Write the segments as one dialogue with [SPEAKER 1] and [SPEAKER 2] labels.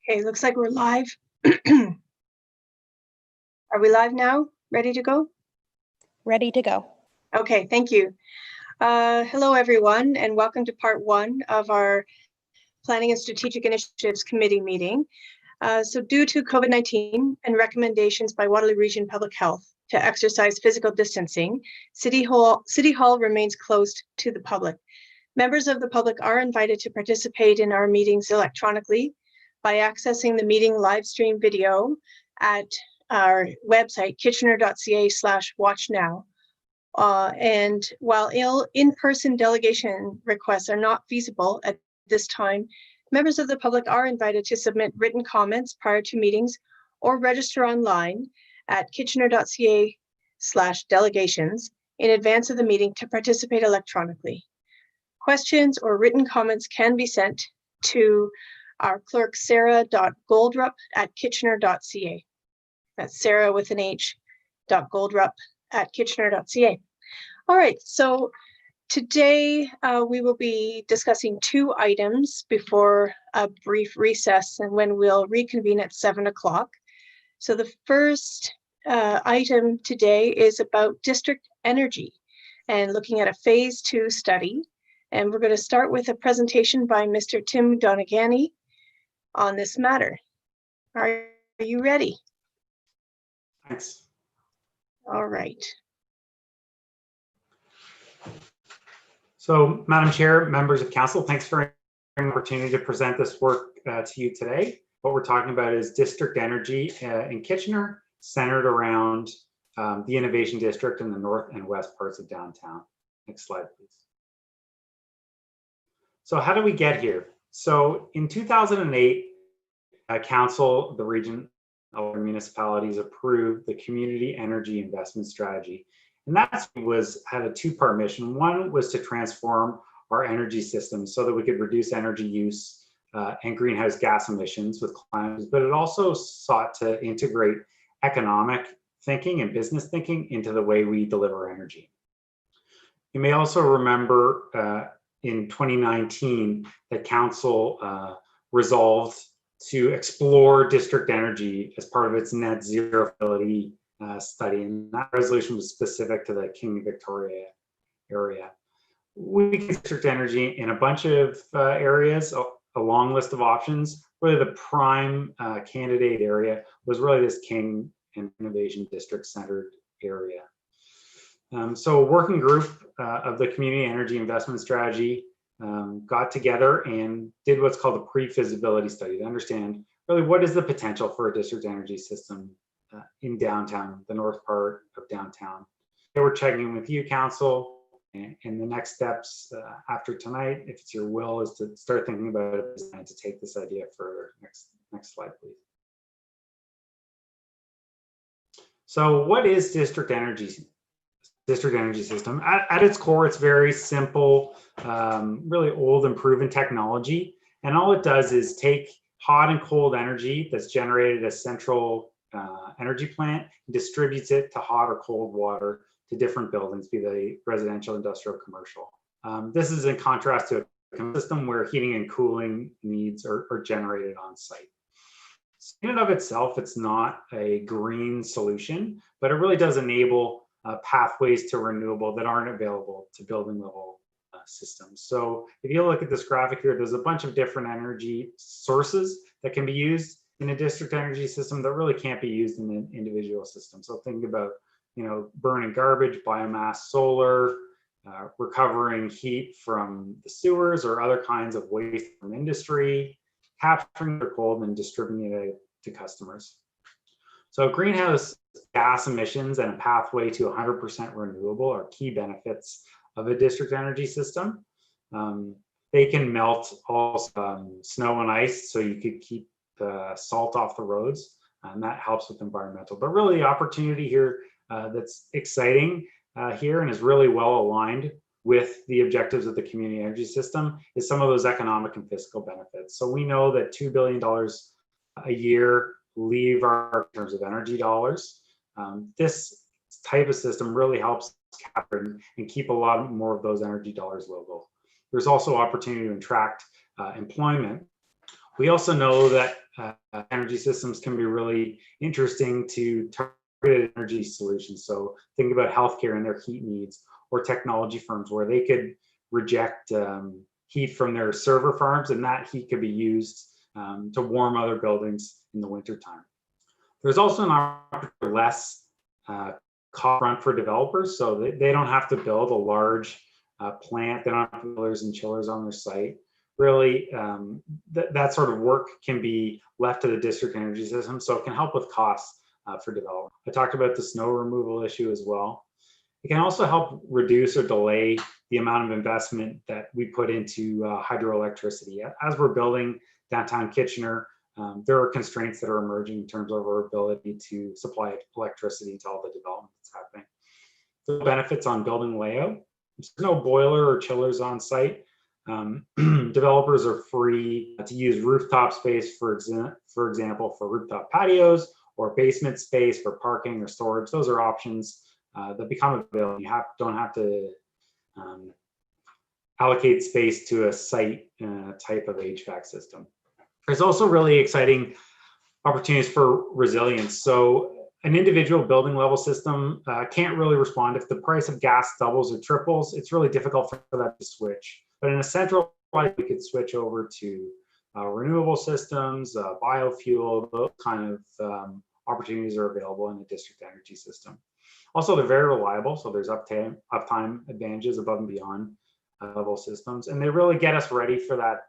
[SPEAKER 1] Okay, looks like we're live. Are we live now? Ready to go?
[SPEAKER 2] Ready to go.
[SPEAKER 1] Okay, thank you. Hello, everyone, and welcome to part one of our Planning and Strategic Initiatives Committee meeting. So due to COVID-19 and recommendations by Waterloo Region Public Health to exercise physical distancing, City Hall remains closed to the public. Members of the public are invited to participate in our meetings electronically by accessing the meeting live stream video at our website, kitchener.ca/watchnow. And while in-person delegation requests are not feasible at this time, members of the public are invited to submit written comments prior to meetings or register online at kitchener.ca/delegations in advance of the meeting to participate electronically. Questions or written comments can be sent to our clerk, sarah.goldrup@kitchener.ca. That's Sarah with an H, .goldrup@kitchener.ca. All right, so today we will be discussing two items before a brief recess and when we'll reconvene at 7 o'clock. So the first item today is about district energy and looking at a phase 2 study. And we're going to start with a presentation by Mr. Tim Donagany on this matter. Are you ready?
[SPEAKER 3] Thanks.
[SPEAKER 1] All right.
[SPEAKER 3] So, Madam Chair, members of council, thanks for the opportunity to present this work to you today. What we're talking about is district energy in Kitchener, centered around the Innovation District in the north and west parts of downtown. Next slide, please. So how do we get here? So in 2008, council, the region of municipalities approved the community energy investment strategy. And that had a two-part mission. One was to transform our energy system so that we could reduce energy use and greenhouse gas emissions with climate, but it also sought to integrate economic thinking and business thinking into the way we deliver energy. You may also remember in 2019 that council resolved to explore district energy as part of its net zero ability study, and that resolution was specific to the King Victoria area. We consider district energy in a bunch of areas, a long list of options. Really the prime candidate area was really this King and Innovation District centered area. So a working group of the Community Energy Investment Strategy got together and did what's called a pre-feasibility study to understand really what is the potential for a district energy system in downtown, the north part of downtown. They were checking with you, council, and the next steps after tonight, if it's your will, is to start thinking about it and to take this idea for next slide, please. So what is district energy system? At its core, it's very simple, really old and proven technology. And all it does is take hot and cold energy that's generated at a central energy plant and distributes it to hot or cold water to different buildings, be they residential, industrial, commercial. This is in contrast to a system where heating and cooling needs are generated on site. In and of itself, it's not a green solution, but it really does enable pathways to renewable that aren't available to building level systems. So if you look at this graphic here, there's a bunch of different energy sources that can be used in a district energy system that really can't be used in an individual system. So think about, burning garbage, biomass, solar, recovering heat from the sewers or other kinds of waste from industry, capturing the cold and distributing it to customers. So greenhouse gas emissions and a pathway to 100% renewable are key benefits of a district energy system. They can melt all snow and ice, so you could keep the salt off the roads, and that helps with environmental. But really the opportunity here that's exciting here and is really well aligned with the objectives of the community energy system is some of those economic and fiscal benefits. So we know that $2 billion a year leave our in terms of energy dollars. This type of system really helps capture and keep a lot more of those energy dollars local. There's also opportunity to attract employment We also know that energy systems can be really interesting to targeted energy solutions. So think about healthcare and their heat needs, or technology firms where they could reject heat from their server farms, and that heat could be used to warm other buildings in the wintertime. There's also an opportunity for less cost front for developers, so they don't have to build a large plant. They don't have boilers and chillers on their site. Really, that sort of work can be left to the district energy system, so it can help with costs for development. I talked about the snow removal issue as well. It can also help reduce or delay the amount of investment that we put into hydroelectricity. As we're building downtown Kitchener, there are constraints that are emerging in terms of our ability to supply electricity to all the development that's happening. The benefits on building layout: there's no boiler or chillers on site. Developers are free to use rooftop space, for example, for rooftop patios, or basement space for parking or storage. Those are options that become available. You don't have to allocate space to a site type of HVAC system. There's also really exciting opportunities for resilience. So an individual building level system can't really respond. If the price of gas doubles or triples, it's really difficult for that to switch. But in a central way, we could switch over to renewable systems, biofuel. Those kind of opportunities are available in the district energy system. Also, they're very reliable, so there's uptime advantages above and beyond level systems, and they really get us ready for that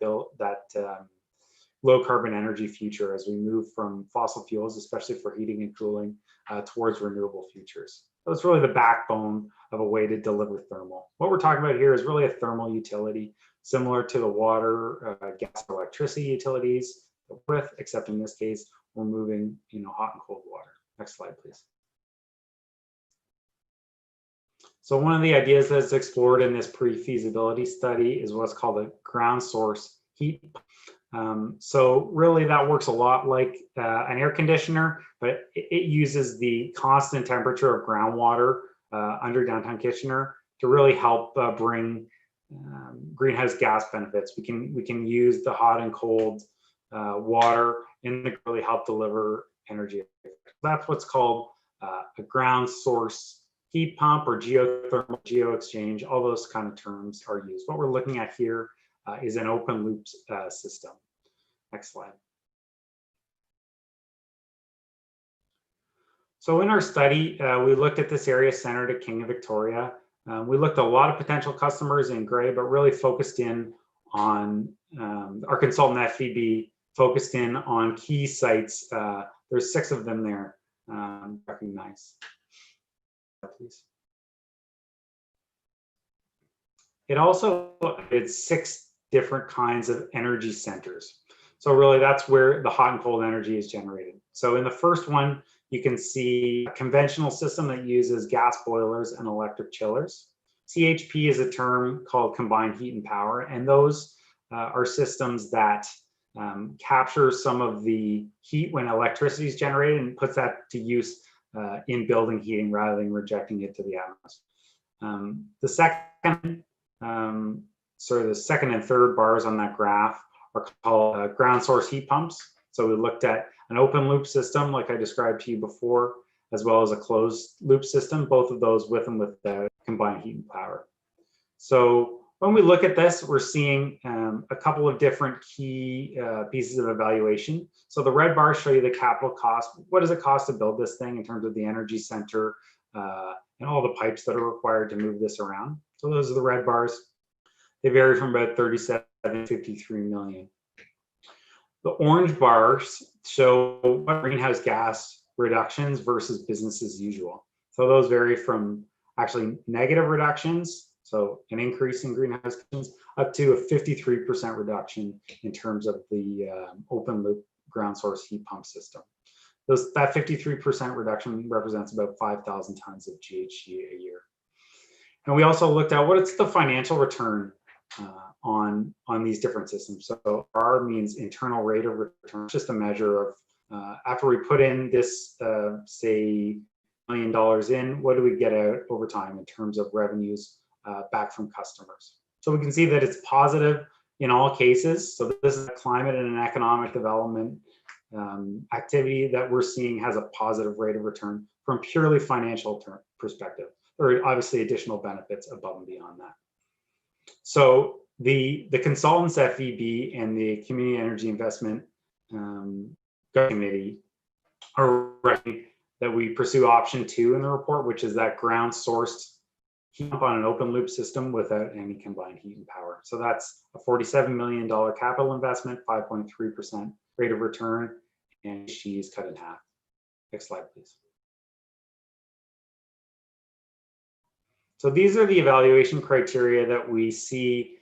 [SPEAKER 3] low carbon energy future as we move from fossil fuels, especially for heating and cooling, towards renewable futures. So it's really the backbone of a way to deliver thermal. What we're talking about here is really a thermal utility, similar to the water, gas, electricity utilities, except in this case, we're moving hot and cold water. Next slide, please. So one of the ideas that's explored in this pre-feasibility study is what's called a ground source heat. So really that works a lot like an air conditioner, but it uses the constant temperature of groundwater under downtown Kitchener to really help bring greenhouse gas benefits. We can use the hot and cold water and really help deliver energy. That's what's called a ground source heat pump or geothermal, geo-exchange. All those kind of terms are used. What we're looking at here is an open loop system. Next slide. So in our study, we looked at this area centered at King of Victoria. We looked at a lot of potential customers in gray, but really focused in on our consultant FEB focused in on key sites. There's 6 of them there, recognized. Please. It also did 6 different kinds of energy centers. So really that's where the hot and cold energy is generated. So in the first one, you can see a conventional system that uses gas boilers and electric chillers. CHP is a term called combined heat and power, and those are systems that capture some of the heat when electricity is generated and puts that to use in building heating rather than rejecting it to the atmosphere. The second and third bars on that graph are called ground source heat pumps. So we looked at an open loop system, like I described to you before, as well as a closed loop system, both of those with and without combined heat and power. So when we look at this, we're seeing a couple of different key pieces of evaluation. So the red bars show you the capital cost. What does it cost to build this thing in terms of the energy center and all the pipes that are required to move this around? So those are the red bars. They vary from about 37 to 53 million. The orange bars show greenhouse gas reductions versus business as usual. So those vary from actually negative reductions, so an increase in greenhouse emissions, up to a 53% reduction in terms of the open loop ground source heat pump system. That 53% reduction represents about 5,000 tons of GHG a year. And we also looked at what's the financial return on these different systems. So R means internal rate of return, just a measure of after we put in this, say, $1 million in, what do we get out over time in terms of revenues back from customers? So we can see that it's positive in all cases. So this is a climate and an economic development activity that we're seeing has a positive rate of return from purely financial perspective. There are obviously additional benefits above and beyond that. So the consultants at FEB and the Community Energy Investment Committee are recommending that we pursue option 2 in the report, which is that ground sourced heat pump on an open loop system without any combined heat and power. So that's a $47 million capital investment, 5.3% rate of return, and she is cut in half. Next slide, please. So these are the evaluation criteria that we see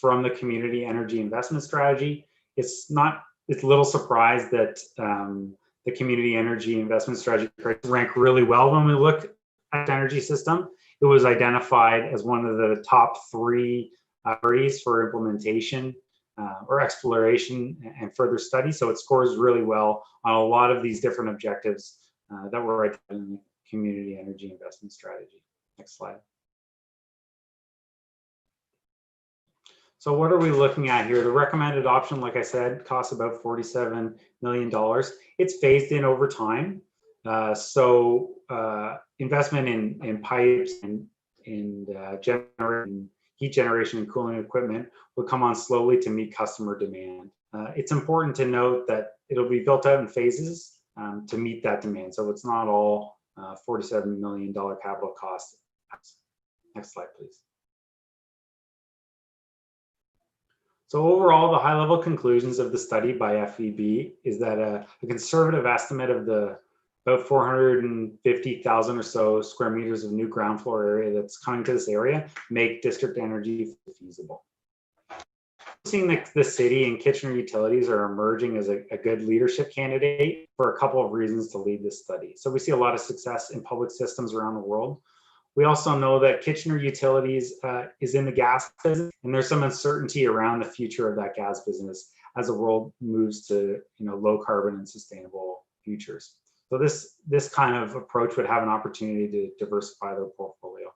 [SPEAKER 3] from the community energy investment strategy. It's a little surprised that the community energy investment strategy rank really well when we look at the energy system. It was identified as one of the top 3 priorities for implementation or exploration and further study. So it scores really well on a lot of these different objectives that were identified in the community energy investment strategy. Next slide. So what are we looking at here? The recommended option, like I said, costs about $47 million. It's phased in over time. Investment in pipes and heat generation and cooling equipment will come on slowly to meet customer demand. It's important to note that it'll be built out in phases to meet that demand. So it's not all $47 million capital cost. Next slide, please. So overall, the high-level conclusions of the study by FEB is that a conservative estimate of the about 450,000 or so square meters of new ground floor area that's coming to this area make district energy feasible. Seeing the city and Kitchener Utilities are emerging as a good leadership candidate for a couple of reasons to lead this study. So we see a lot of success in public systems around the world. We also know that Kitchener Utilities is in the gas business, and there's some uncertainty around the future of that gas business as the world moves to low carbon and sustainable futures. So this kind of approach would have an opportunity to diversify their portfolio.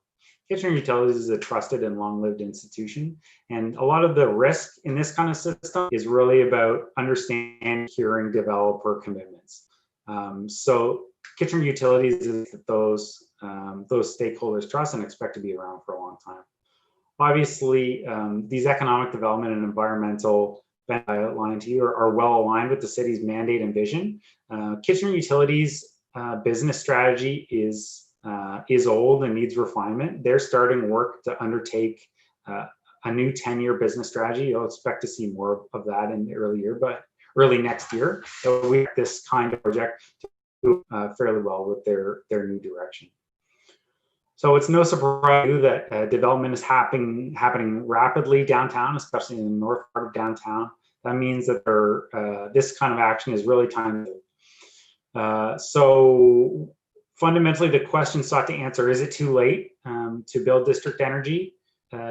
[SPEAKER 3] Kitchener Utilities is a trusted and long-lived institution, and a lot of the risk in this kind of system is really about understanding and securing developer commitments. So Kitchener Utilities is those stakeholders trust and expect to be around for a long time. Obviously, these economic development and environmental benefits I outlined here are well aligned with the city's mandate and vision. Kitchener Utilities' business strategy is old and needs refinement. They're starting work to undertake a new 10-year business strategy. You'll expect to see more of that in the early next year. So we have this kind of project to do fairly well with their new direction. So it's no surprise that development is happening rapidly downtown, especially in the north part of downtown. That means that this kind of action is really timely. So fundamentally, the question sought to answer, is it too late to build district energy,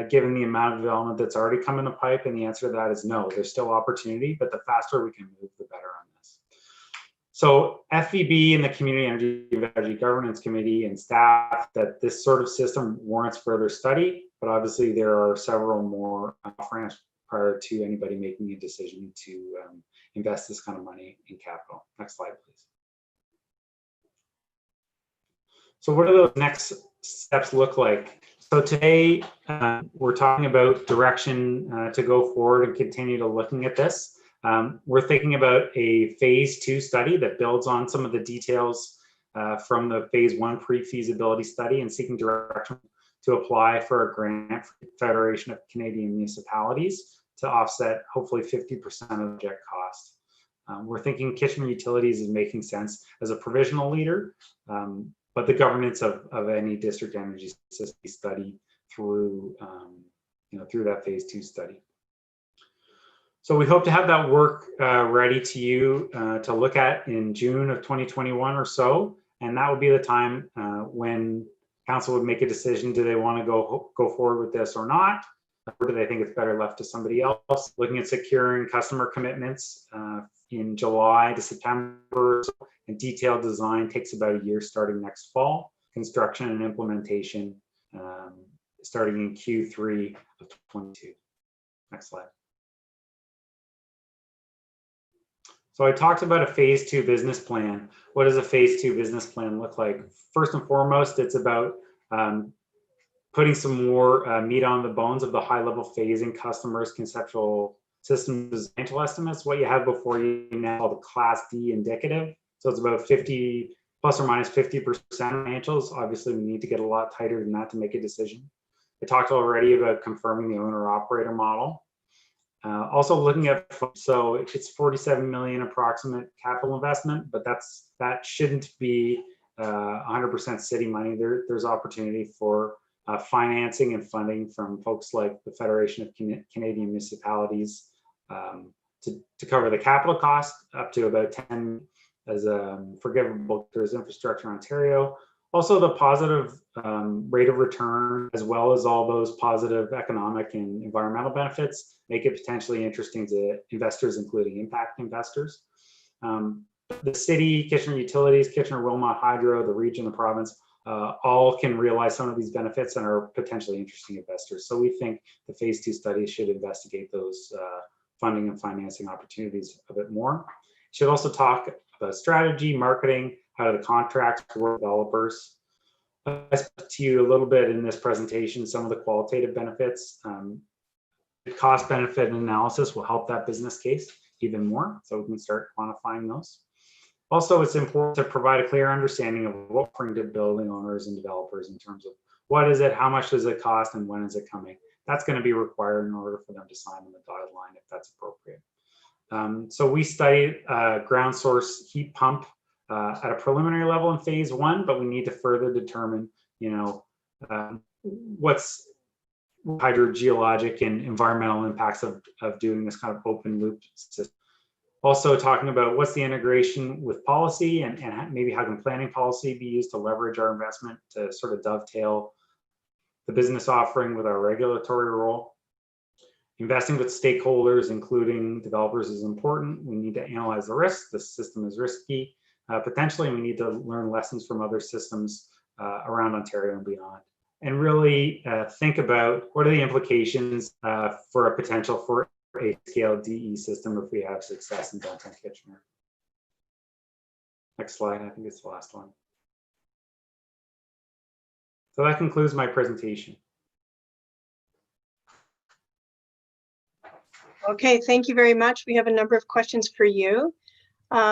[SPEAKER 3] given the amount of development that's already come in the pipe? And the answer to that is no, there's still opportunity, but the faster we can move, the better on this. So FEB and the Community Energy Governance Committee and staff that this sort of system warrants further study, but obviously there are several more prior to anybody making a decision to invest this kind of money in capital. Next slide, please. So what do those next steps look like? So today we're talking about direction to go forward and continue to looking at this. We're thinking about a phase 2 study that builds on some of the details from the phase 1 pre-feasibility study and seeking direction to apply for a grant for the Federation of Canadian Municipalities to offset hopefully 50% of the project cost. We're thinking Kitchener Utilities is making sense as a provisional leader, but the governance of any district energy system study through through that phase 2 study. So we hope to have that work ready to you to look at in June of 2021 or so, and that would be the time when council would make a decision: do they want to go forward with this or not, or do they think it's better left to somebody else? Looking at securing customer commitments in July to September, and detailed design takes about a year starting next fall. Construction and implementation starting in Q3 of 2022. Next slide. So I talked about a phase 2 business plan. What does a phase 2 business plan look like? First and foremost, it's about putting some more meat on the bones of the high-level phasing customers' conceptual systems financial estimates. What you have before you now called the Class D indicative. So it's about 50 plus or minus 50% financials. Obviously, we need to get a lot tighter than that to make a decision. I talked already about confirming the owner-operator model. Also looking at, so it's 47 million approximate capital investment, but that shouldn't be 100% city money. There's opportunity for financing and funding from folks like the Federation of Canadian Municipalities to cover the capital cost up to about 10 as a forgivable. There's Infrastructure Ontario. Also the positive rate of return, as well as all those positive economic and environmental benefits, make it potentially interesting to investors, including impact investors. The city, Kitchener Utilities, Kitchener-Wilmot Hydro, the region, the province, all can realize some of these benefits and are potentially interesting investors. So we think the phase 2 study should investigate those funding and financing opportunities a bit more. It should also talk about strategy, marketing, how do the contracts work with developers. I spoke to you a little bit in this presentation, some of the qualitative benefits. The cost benefit analysis will help that business case even more, so we can start quantifying those. Also, it's important to provide a clear understanding of what we're bringing to building owners and developers in terms of what is it, how much does it cost, and when is it coming. That's going to be required in order for them to sign on the dotted line if that's appropriate. So we studied ground source heat pump at a preliminary level in phase 1, but we need to further determine, what's hydrogeologic and environmental impacts of doing this kind of open loop system. Also talking about what's the integration with policy and maybe how can planning policy be used to leverage our investment to sort of dovetail the business offering with our regulatory role. Investing with stakeholders, including developers, is important. We need to analyze the risks. The system is risky. Potentially, we need to learn lessons from other systems around Ontario and beyond. And really think about what are the implications for a potential for a scale DE system if we have success in downtown Kitchener. Next slide, I think it's the last one. So that concludes my presentation.
[SPEAKER 1] Okay, thank you very much. We have a number of questions for you,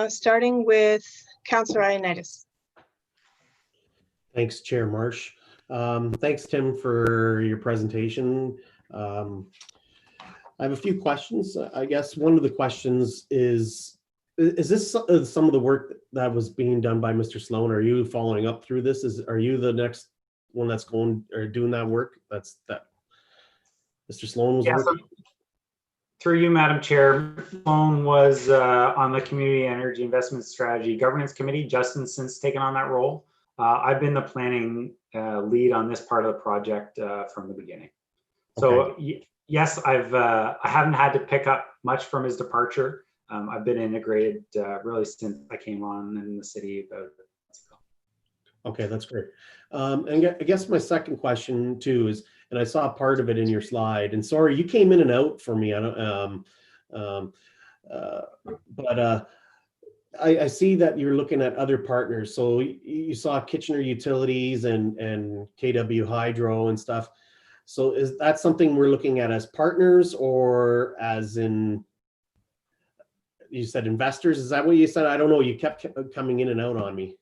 [SPEAKER 1] starting with Councillor Ioannidis.
[SPEAKER 4] Thanks, Chair Marsh. Thanks, Tim, for your presentation. I have a few questions. I guess one of the questions is this some of the work that was being done by Mr. Sloan? Are you following up through this? Are you the next one that's going or doing that work? That Mr. Sloan was working?
[SPEAKER 3] Through you, Madam Chair, Sloan was on the Community Energy Investment Strategy Governance Committee. Justin's since taken on that role. I've been the planning lead on this part of the project from the beginning. So yes, I haven't had to pick up much from his departure. I've been integrated really since I came on in the city about months ago.
[SPEAKER 4] Okay, that's great. And I guess my second question too is, and I saw part of it in your slide, and sorry, you came in and out for me. I don't, I see that you're looking at other partners. So you saw Kitchener Utilities and KW Hydro and stuff. So is that something we're looking at as partners, or as in, you said investors? Is that what you said? I don't know. You kept coming in and out on me.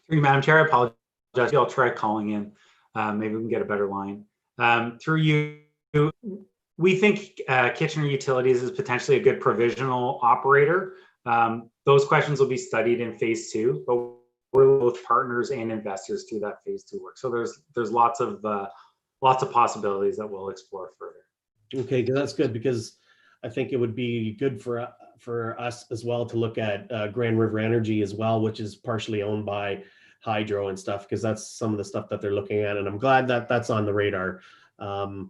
[SPEAKER 3] Through you, Madam Chair, I apologize. I'll try calling in. Maybe we can get a better line. Through you, we think Kitchener Utilities is potentially a good provisional operator. Those questions will be studied in phase 2, but we're both partners and investors through that phase 2 work. So there's lots of possibilities that we'll explore further.
[SPEAKER 4] Okay, that's good, because I think it would be good for us as well to look at Grand River Energy as well, which is partially owned by Hydro and stuff, because that's some of the stuff that they're looking at, and I'm glad that that's on the radar. And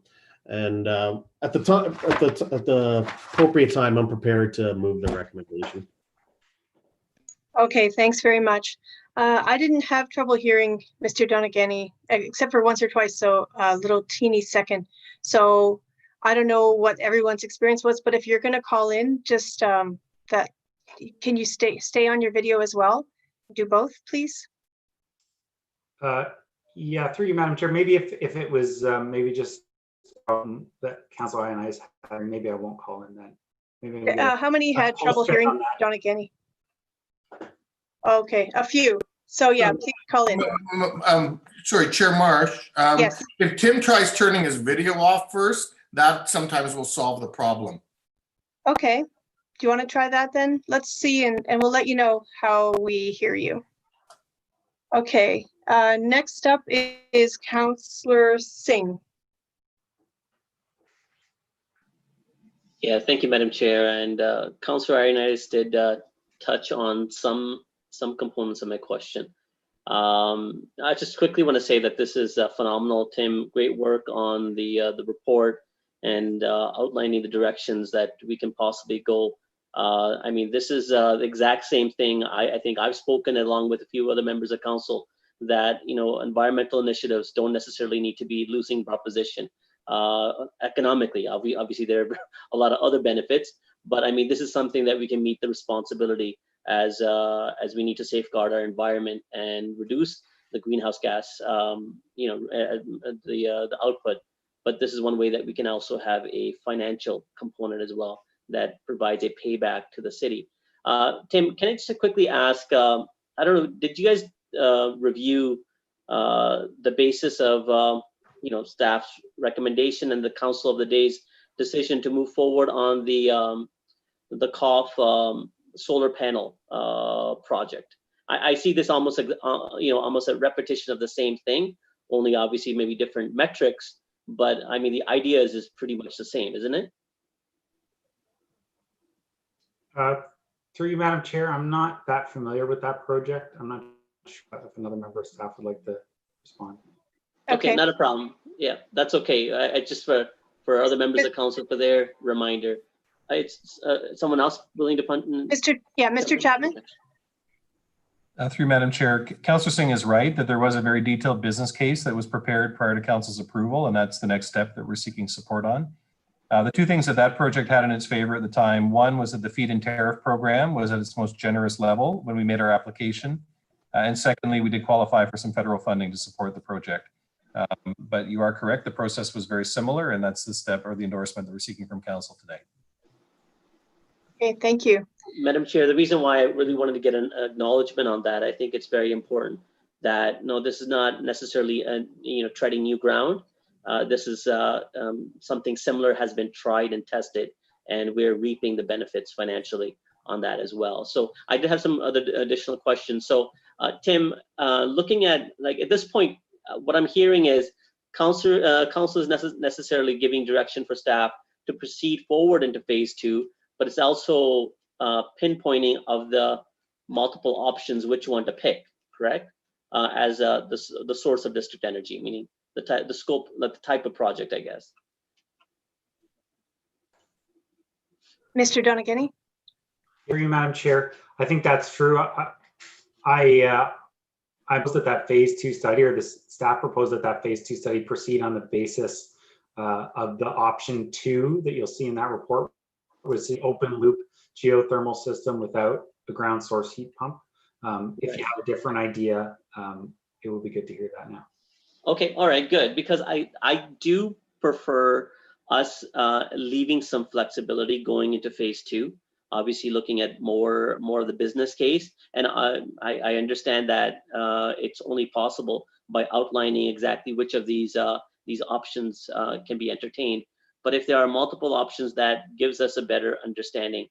[SPEAKER 4] at the appropriate time, I'm prepared to move the recommendation.
[SPEAKER 1] Okay, thanks very much. I didn't have trouble hearing Mr. Donegani, except for once or twice, so a little teeny second. So I don't know what everyone's experience was, but if you're going to call in, just that, can you stay on your video as well? Do both, please.
[SPEAKER 3] Yeah, through you, Madam Chair. Maybe if it was maybe just that Council INI is having, maybe I won't call in then. Maybe
[SPEAKER 1] How many had
[SPEAKER 3] I'll
[SPEAKER 1] trouble
[SPEAKER 3] check
[SPEAKER 1] hearing
[SPEAKER 3] on that.
[SPEAKER 1] Donna Kenny? Okay, a few. So yeah, please call in.
[SPEAKER 5] Sorry, Chair Marsh.
[SPEAKER 1] Yes.
[SPEAKER 5] If Tim tries turning his video off first, that sometimes will solve the problem.
[SPEAKER 1] Okay. Do you want to try that then? Let's see, and we'll let you know how we hear you. Okay. Next up is Councillor Singh.
[SPEAKER 6] Yeah, thank you, Madam Chair. And Councillor Ioannidis did touch on some components of my question. I just quickly want to say that this is phenomenal, Tim. Great work on the report and outlining the directions that we can possibly go. I mean, this is the exact same thing. I think I've spoken along with a few other members of council that, you know, environmental initiatives don't necessarily need to be losing proposition. Economically, obviously there are a lot of other benefits, but I mean, this is something that we can meet the responsibility as we need to safeguard our environment and reduce the greenhouse gas, you know, the output. But this is one way that we can also have a financial component as well that provides a payback to the city. Tim, can I just quickly ask? I don't know, did you guys review the basis of you know, staff's recommendation and the Council of the Day's decision to move forward on the COF solar panel project? I see this almost you know, almost a repetition of the same thing, only obviously maybe different metrics, but I mean the idea is pretty much the same, isn't it?
[SPEAKER 3] Through you, Madam Chair, I'm not that familiar with that project. I'm not sure if another member of staff would like to respond.
[SPEAKER 6] Okay, not a problem. Yeah, that's okay. I just for other members of council for their reminder. It's someone else willing to punt?
[SPEAKER 1] Mr. Chapman.
[SPEAKER 7] Through Madam Chair, Councillor Singh is right that there was a very detailed business case that was prepared prior to council's approval, and that's the next step that we're seeking support on. The two things that project had in its favor at the time, one was that the feed-in tariff program was at its most generous level when we made our application. And secondly, we did qualify for some federal funding to support the project. But you are correct, the process was very similar, and that's the step or the endorsement that we're seeking from council today.
[SPEAKER 1] Okay, thank you.
[SPEAKER 6] Madam Chair, the reason why I really wanted to get an acknowledgement on that, I think it's very important that no, this is not necessarily you know, treading new ground. This is something similar has been tried and tested, and we're reaping the benefits financially on that as well. So I did have some other additional questions. So Tim, looking at, like, at this point, what I'm hearing is council is necessarily giving direction for staff to proceed forward into phase 2, but it's also pinpointing of the multiple options which one to pick, correct? As the source of district energy, meaning the scope, the type of project, I guess.
[SPEAKER 1] Mr. Donegan.
[SPEAKER 3] Through you, Madam Chair, I think that's true. I proposed that phase 2 study, or the staff proposed that phase 2 study proceed on the basis of the option 2 that you'll see in that report, was the open loop geothermal system without the ground source heat pump. If you have a different idea, it would be good to hear that now. Okay,
[SPEAKER 6] all right, good, because I do prefer us leaving some flexibility going into phase 2. Obviously looking at more of the business case, and I understand that it's only possible by outlining exactly which of these options can be entertained. But if there are multiple options, that gives us a better understanding.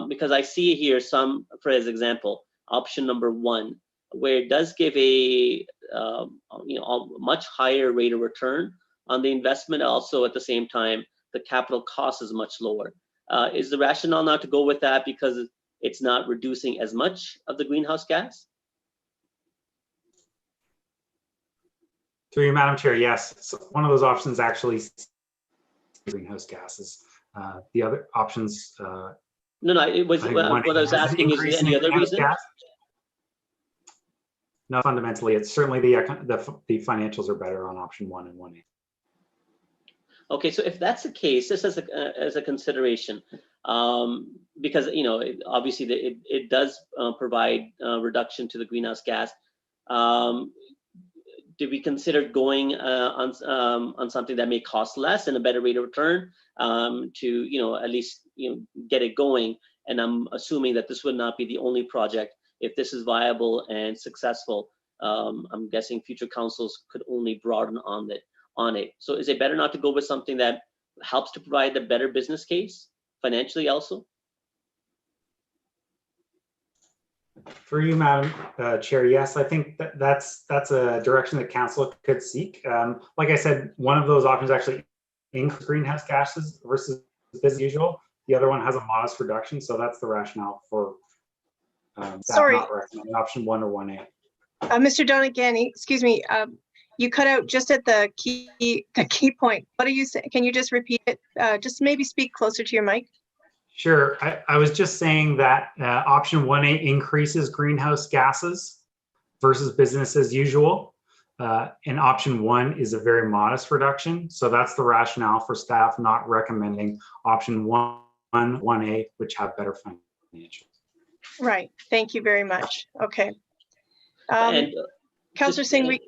[SPEAKER 6] Because I see here some, for example, option number 1, where it does give a you know, much higher rate of return on the investment. Also, at the same time, the capital cost is much lower. Is the rationale not to go with that because it's not reducing as much of the greenhouse gas?
[SPEAKER 3] Through you, Madam Chair, yes. So one of those options actually greenhouse gases. The other options.
[SPEAKER 6] No, it was what I was asking is there any other reason? Gas?
[SPEAKER 3] No, fundamentally, it's certainly the financials are better on option 1 and 1A.
[SPEAKER 6] Okay, so if that's the case, just as a consideration, because obviously it does provide reduction to the greenhouse gas. Did we consider going on something that may cost less and a better rate of return to at least get it going? And I'm assuming that this would not be the only project. If this is viable and successful, I'm guessing future councils could only broaden on it. So is it better not to go with something that helps to provide the better business case financially also?
[SPEAKER 3] For you, Madam Chair, yes, I think that's a direction that council could seek. Like I said, one of those options actually increases greenhouse gases versus business as usual. The other one has a modest reduction, so that's the rationale for
[SPEAKER 1] Sorry.
[SPEAKER 3] not recommending option 1 or 1A.
[SPEAKER 1] Mr. Donaghy, excuse me, you cut out just at the key point. What are you saying? Can you just repeat it? Just maybe speak closer to your mic.
[SPEAKER 3] Sure. I was just saying that option 1A increases greenhouse gases versus business as usual. And option 1 is a very modest reduction. So that's the rationale for staff not recommending option 1A, which have better financials.
[SPEAKER 1] Right. Thank you very much. Okay.
[SPEAKER 6] And
[SPEAKER 1] Councillor
[SPEAKER 6] just-
[SPEAKER 1] Singh,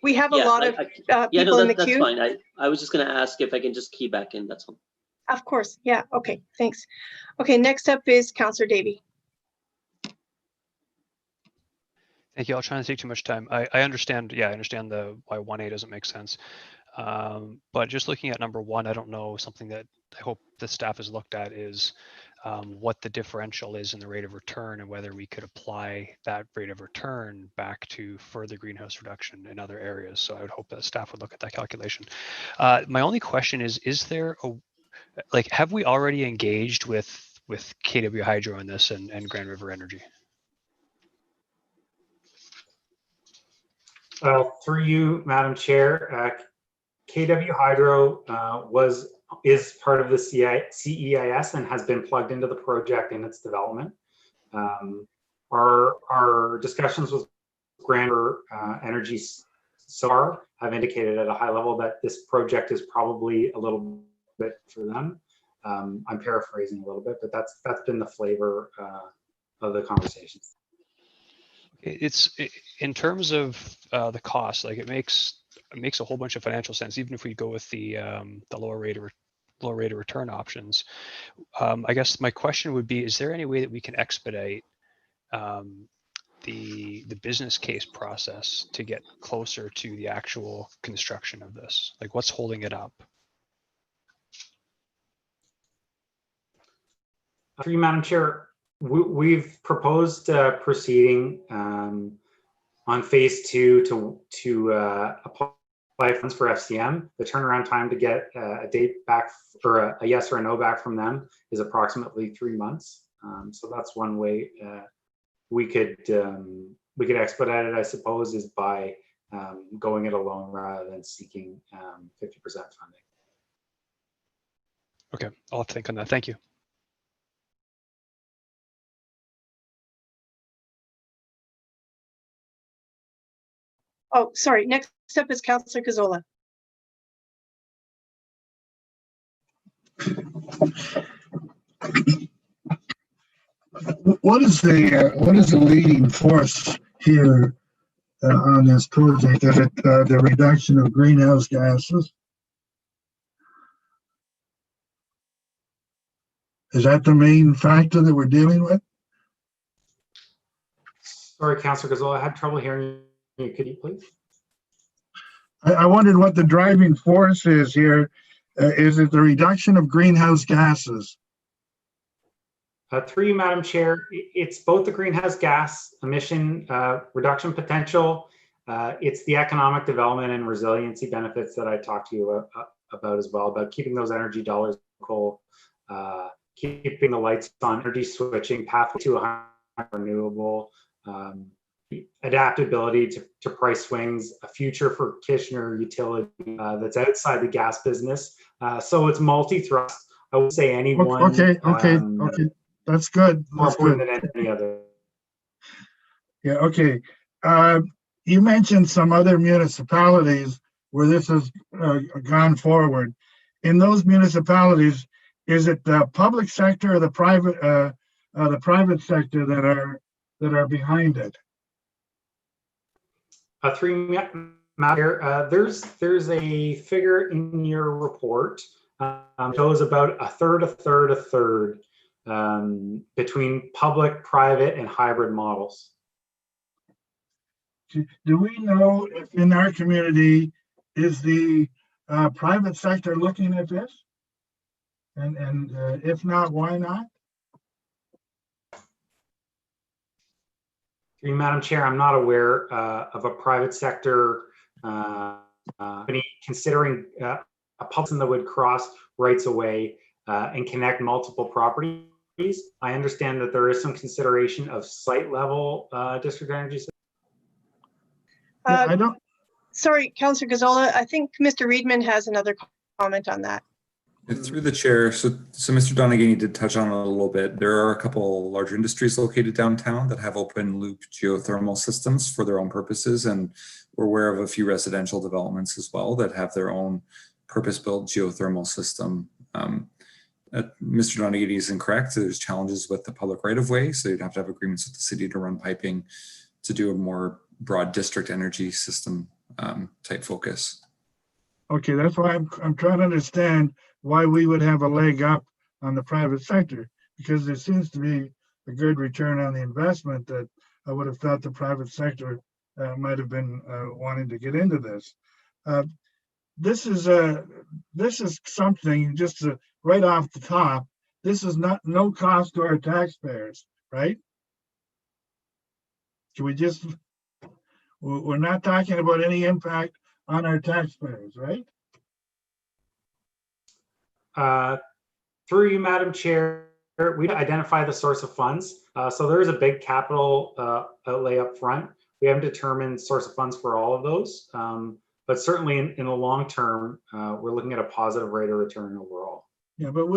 [SPEAKER 1] we have a lot of
[SPEAKER 6] yeah,
[SPEAKER 1] people in the
[SPEAKER 6] that's
[SPEAKER 1] queue.
[SPEAKER 6] fine. I was just going to ask if I can just key back in. That's all.
[SPEAKER 1] Of course. Yeah. Okay. Thanks. Okay. Next up is Councillor Davey.
[SPEAKER 8] Thank you. I'll try not to take too much time. I understand. Yeah, I understand why 1A doesn't make sense. But just looking at number 1, I don't know, something that I hope the staff has looked at is what the differential is in the rate of return and whether we could apply that rate of return back to further greenhouse reduction in other areas. So I would hope that staff would look at that calculation. My only question is there have we already engaged with KW Hydro on this and Grand River Energy?
[SPEAKER 3] Through you, Madam Chair, KW Hydro is part of the CEIS and has been plugged into the project in its development. Our discussions with Grand River Energy SAR have indicated at a high level that this project is probably a little bit for them. I'm paraphrasing a little bit, but that's been the flavor of the conversations.
[SPEAKER 8] In terms of the cost, like it makes a whole bunch of financial sense, even if we go with the lower rate of return options. I guess my question would be: is there any way that we can expedite the business case process to get closer to the actual construction of this? Like, what's holding it up?
[SPEAKER 3] For you, Madam Chair, we've proposed proceeding on phase 2 to apply funds for FCM. The turnaround time to get a date back or a yes or a no back from them is approximately 3 months. So that's one way we could expedite it, I suppose, is by going it alone rather than seeking 50% funding.
[SPEAKER 8] Okay, I'll have to think on that. Thank you.
[SPEAKER 1] Oh, sorry. Next up is Councillor Cazzola.
[SPEAKER 9] What is the leading force here on this project? Is it the reduction of greenhouse gases? Is that the main factor that we're dealing with?
[SPEAKER 3] Sorry, Councillor Cazzola, I had trouble hearing you. Could you please?
[SPEAKER 9] I wondered what the driving force is here. Is it the reduction of greenhouse gases?
[SPEAKER 3] Through you, Madam Chair, it's both the greenhouse gas emission reduction potential. It's the economic development and resiliency benefits that I talked to you about as well, about keeping those energy dollars local, keeping the lights on, energy switching, pathway to a renewable, adaptability to price swings, a future for Kitchener utility that's outside the gas business. So it's multi-thrust. I would say anyone.
[SPEAKER 9] Okay. That's good.
[SPEAKER 3] More
[SPEAKER 9] That's
[SPEAKER 3] important
[SPEAKER 9] good.
[SPEAKER 3] than any other.
[SPEAKER 9] Yeah, okay. You mentioned some other municipalities where this has gone forward. in those municipalities, is it the public sector or the private sector that are behind it?
[SPEAKER 3] Through matter, there's a figure in your report. Shows about a third between public, private, and hybrid models.
[SPEAKER 9] Do we know if in our community is the private sector looking at this? And if not, why not?
[SPEAKER 3] Through you, Madam Chair, I'm not aware of a private sector company considering a public that would cross rights of way and connect multiple properties. I understand that there is some consideration of site level district energy systems.
[SPEAKER 9] I don't.
[SPEAKER 1] Sorry, Councillor Gazzola, I think Mr. Reedman has another comment on that.
[SPEAKER 10] Through the chair, so Mr. Donaghy did touch on it a little bit. There are a couple larger industries located downtown that have open loop geothermal systems for their own purposes, and we're aware of a few residential developments as well that have their own purpose-built geothermal system. Mr. Donaghy is incorrect. There's challenges with the public right-of-way, so you'd have to have agreements with the city to run piping to do a more broad district energy system type focus.
[SPEAKER 9] Okay, that's why I'm trying to understand why we would have a leg up on the private sector, because there seems to be a good return on the investment that I would have thought the private sector might have been wanting to get into this. This is something just right off the top. This is no cost to our taxpayers, right? Can we just? We're not talking about any impact on our taxpayers, right?
[SPEAKER 3] Through you, Madam Chair, we identify the source of funds. So there is a big capital outlay up front. We haven't determined source of funds for all of those, but certainly in the long term, we're looking at a positive rate of return overall.
[SPEAKER 9] Yeah, but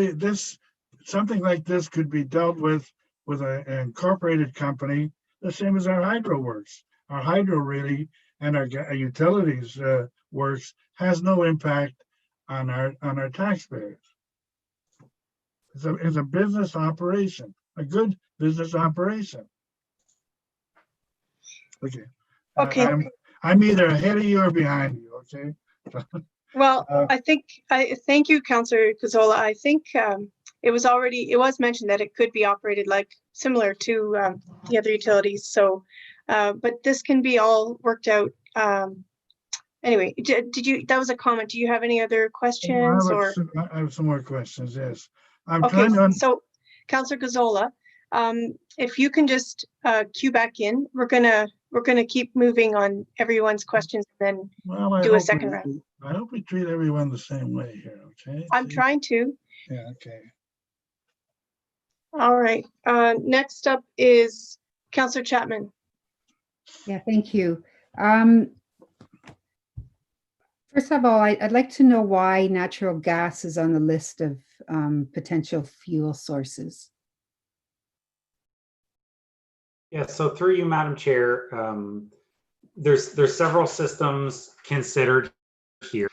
[SPEAKER 9] something like this could be dealt with an incorporated company, the same as our hydro works. Our hydro really and our utilities works has no impact on our taxpayers. It's a business operation, a good business operation. Okay.
[SPEAKER 1] Okay.
[SPEAKER 9] I'm either ahead of you or behind you. Okay.
[SPEAKER 1] Well, I thank you, Councillor Gazzola. I think it was mentioned that it could be operated like similar to the other utilities. So, but this can be all worked out. Anyway, that was a comment. Do you have any other questions
[SPEAKER 9] I have some more questions. Yes.
[SPEAKER 1] Okay, so Councillor Gazzola, if you can just cue back in, we're gonna keep moving on everyone's questions and then do a second round.
[SPEAKER 9] I hope we treat everyone the same way here, okay?
[SPEAKER 1] I'm trying to.
[SPEAKER 9] Yeah, okay.
[SPEAKER 1] All right, next up is Councillor Chapman.
[SPEAKER 11] Yeah, thank you. First of all, I'd like to know why natural gas is on the list of potential fuel sources.
[SPEAKER 3] Yeah, so through you, Madam Chair, there's several systems considered here.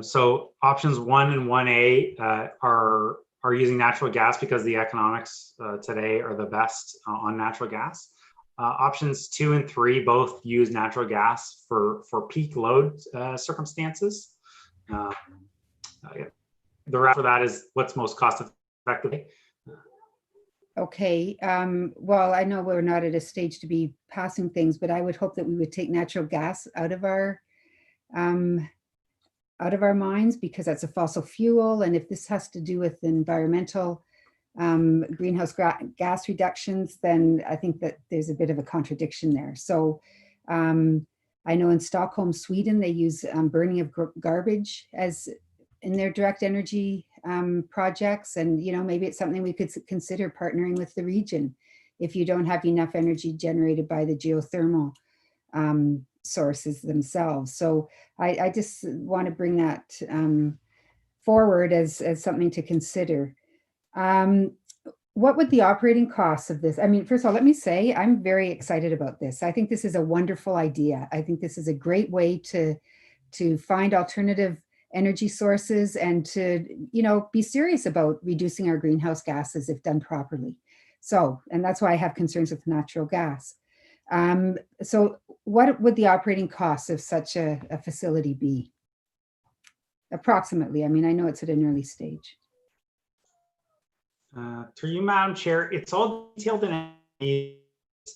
[SPEAKER 3] So options 1 and 1A are using natural gas because the economics today are the best on natural gas. Options 2 and 3 both use natural gas for peak load circumstances. The rest of that is what's most cost effective.
[SPEAKER 11] Okay, well, I know we're not at a stage to be passing things, but I would hope that we would take natural gas out of our minds, because that's a fossil fuel. And if this has to do with environmental greenhouse gas reductions, then I think that there's a bit of a contradiction there. So I know in Stockholm, Sweden, they use burning of garbage as in their direct energy projects. And, you know, maybe it's something we could consider partnering with the region if you don't have enough energy generated by the geothermal sources themselves. So I just want to bring that forward as something to consider. What would the operating costs of this? I mean, first of all, let me say I'm very excited about this. I think this is a wonderful idea. I think this is a great way to find alternative energy sources and to, be serious about reducing our greenhouse gases if done properly. So, and that's why I have concerns with natural gas. So what would the operating costs of such a facility be? Approximately. I mean, I know it's at an early stage.
[SPEAKER 3] Through you, Madam Chair, it's all detailed in the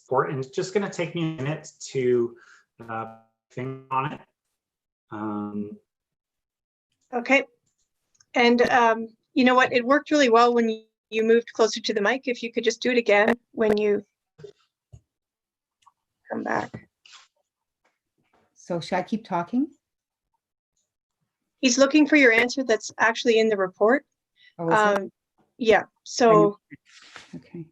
[SPEAKER 3] report, and it's just going to take me a minute to think on it.
[SPEAKER 1] Okay. And you know what? It worked really well when you moved closer to the mic. If you could just do it again when you come back.
[SPEAKER 11] So should I keep talking?
[SPEAKER 1] He's looking for your answer that's actually in the report.
[SPEAKER 11] Oh, is it?
[SPEAKER 1] Yeah. So,
[SPEAKER 11] Okay.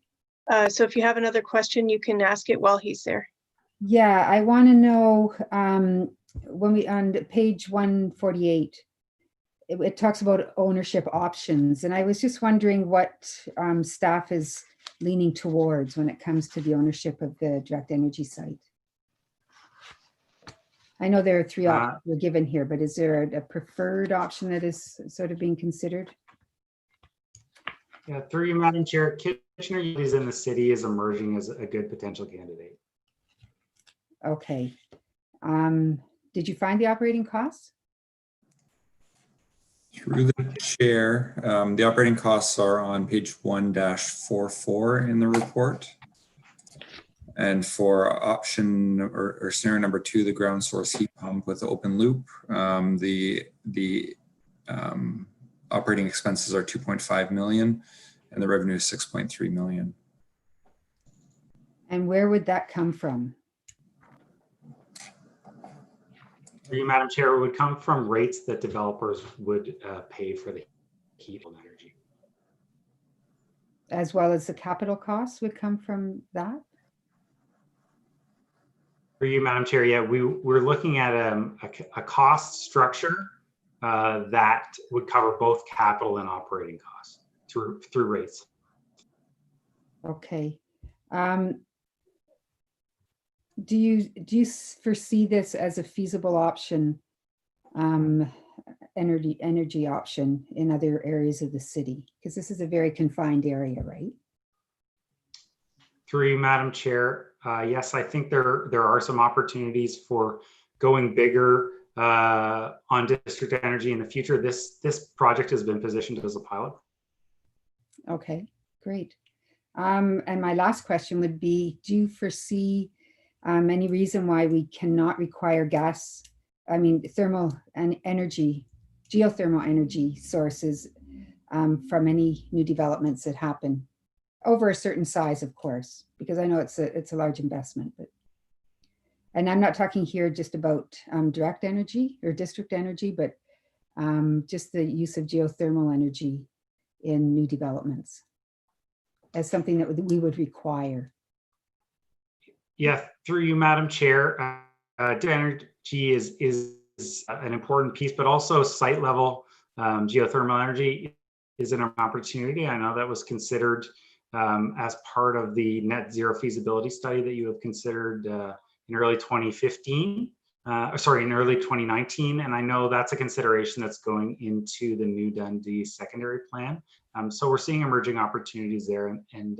[SPEAKER 1] So if you have another question, you can ask it while he's there.
[SPEAKER 11] Yeah, I want to know when we on page 148, it talks about ownership options, and I was just wondering what staff is leaning towards when it comes to the ownership of the direct energy site. I know there are three options we're given here, but is there a preferred option that is sort of being considered?
[SPEAKER 3] Yeah, through you, Madam Chair, Kitchener Utilities in the city is emerging as a good potential candidate.
[SPEAKER 11] Okay. Did you find the operating costs?
[SPEAKER 10] Through the chair, the operating costs are on page 1-44 in the report. And for option or scenario number 2, the ground source heat pump with open loop, the operating expenses are 2.5 million and the revenue is 6.3 million.
[SPEAKER 11] And where would that come from?
[SPEAKER 3] Through you, Madam Chair, it would come from rates that developers would pay for the heat and energy.
[SPEAKER 11] As well as the capital costs would come from that?
[SPEAKER 3] For you, Madam Chair, yeah, we're looking at a cost structure that would cover both capital and operating costs through rates.
[SPEAKER 11] Okay. Do you foresee this as a feasible option, energy option in other areas of the city? Because this is a very confined area, right?
[SPEAKER 3] Through you, Madam Chair, yes, I think there are some opportunities for going bigger on district energy in the future. This project has been positioned as a pilot.
[SPEAKER 11] Okay, great. And my last question would be, do you foresee any reason why we cannot require thermal and energy, geothermal energy sources from any new developments that happen over a certain size, of course, because I know it's a large investment, and I'm not talking here just about direct energy or district energy, but just the use of geothermal energy in new developments as something that we would require.
[SPEAKER 3] Yeah, through you, Madam Chair, energy is an important piece, but also site level geothermal energy is an opportunity. I know that was considered as part of the net zero feasibility study that you have considered in early 2019, and I know that's a consideration that's going into the new Dundee secondary plan. So we're seeing emerging opportunities there, and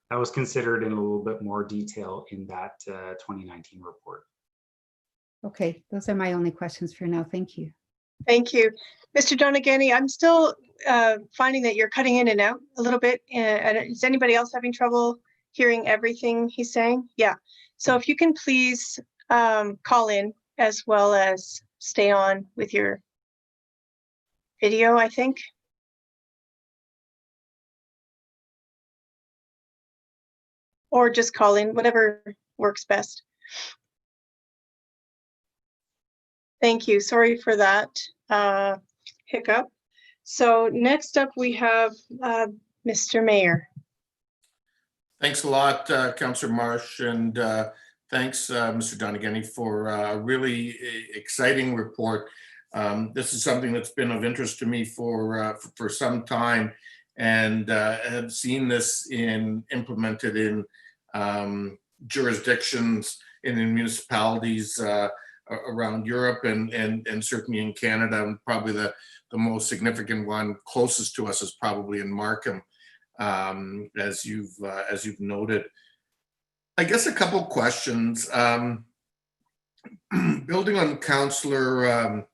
[SPEAKER 3] that was considered in a little bit more detail in that 2019 report.
[SPEAKER 11] Okay, those are my only questions for now. Thank you.
[SPEAKER 1] Thank you. Mr. Donegani, I'm still finding that you're cutting in and out a little bit. And is anybody else having trouble hearing everything he's saying? Yeah. So if you can please call in as well as stay on with your video, I think. Or just call in, whatever works best. Thank you. Sorry for that hiccup. So next up we have Mr. Mayor.
[SPEAKER 5] Thanks a lot, Councillor Marsh, and thanks, Mr. Donegani, for a really exciting report. This is something that's been of interest to me for some time, and have seen this implemented in jurisdictions and in municipalities around Europe and certainly in Canada. And probably the most significant one closest to us is probably in Markham, as you've noted. I guess a couple questions. Building on Councillor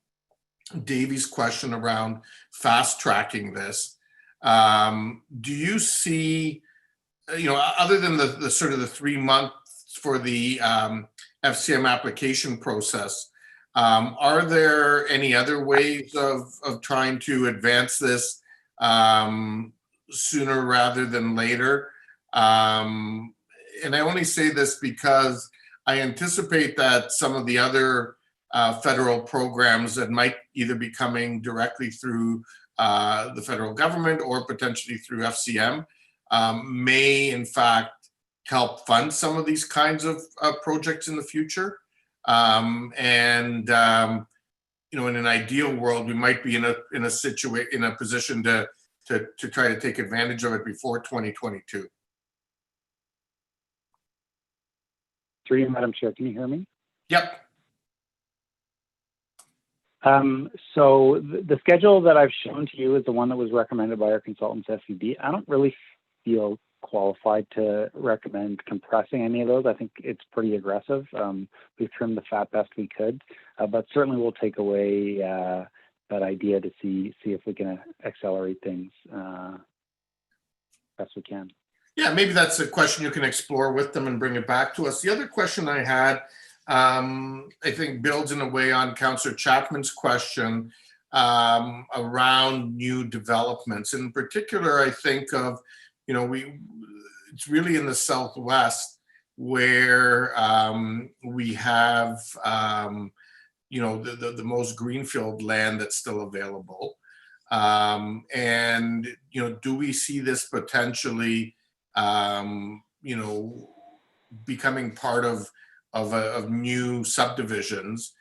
[SPEAKER 5] Davies' question around fast tracking this, do you see, other than the sort of the 3 months for the FCM application process, are there any other ways of trying to advance this sooner rather than later? And I only say this because I anticipate that some of the other federal programs that might either be coming directly through the federal government or potentially through FCM may in fact help fund some of these kinds of projects in the future. In an ideal world, we might be in a position to try to take advantage of it before 2022.
[SPEAKER 12] Through you, Madam Chair, can you hear me?
[SPEAKER 5] Yep.
[SPEAKER 12] So the schedule that I've shown to you is the one that was recommended by our consultants, SEB. I don't really feel qualified to recommend compressing any of those. I think it's pretty aggressive. We've trimmed the fat best we could, but certainly we'll take away that idea to see if we can accelerate things best we can.
[SPEAKER 5] Yeah, maybe that's a question you can explore with them and bring it back to us. The other question I had, I think builds in a way on Councillor Chapman's question around new developments. In particular, I think of, it's really in the Southwest where we have, the most greenfield land that's still available. And, do we see this potentially becoming part of new subdivisions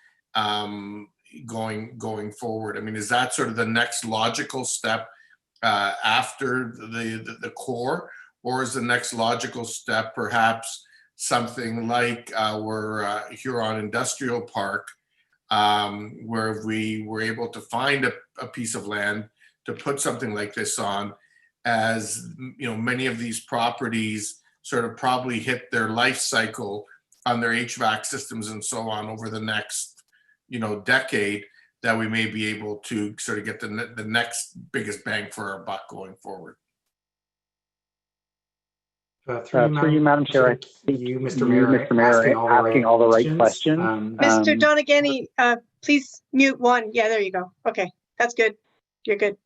[SPEAKER 5] going forward? I mean, is that sort of the next logical step after the core, or is the next logical step perhaps something like our Huron Industrial Park, where we were able to find a piece of land to put something like this on? As many of these properties sort of probably hit their life cycle on their HVAC systems and so on over the next, decade, that we may be able to sort of get the next biggest bang for our buck going forward.
[SPEAKER 12] Through you, Madam Chair, I think
[SPEAKER 3] you, Mr. Mayor,
[SPEAKER 12] asking all the right questions.
[SPEAKER 1] Mr. Donegany, please mute one. Yeah, there you go. Okay, that's good. You're good.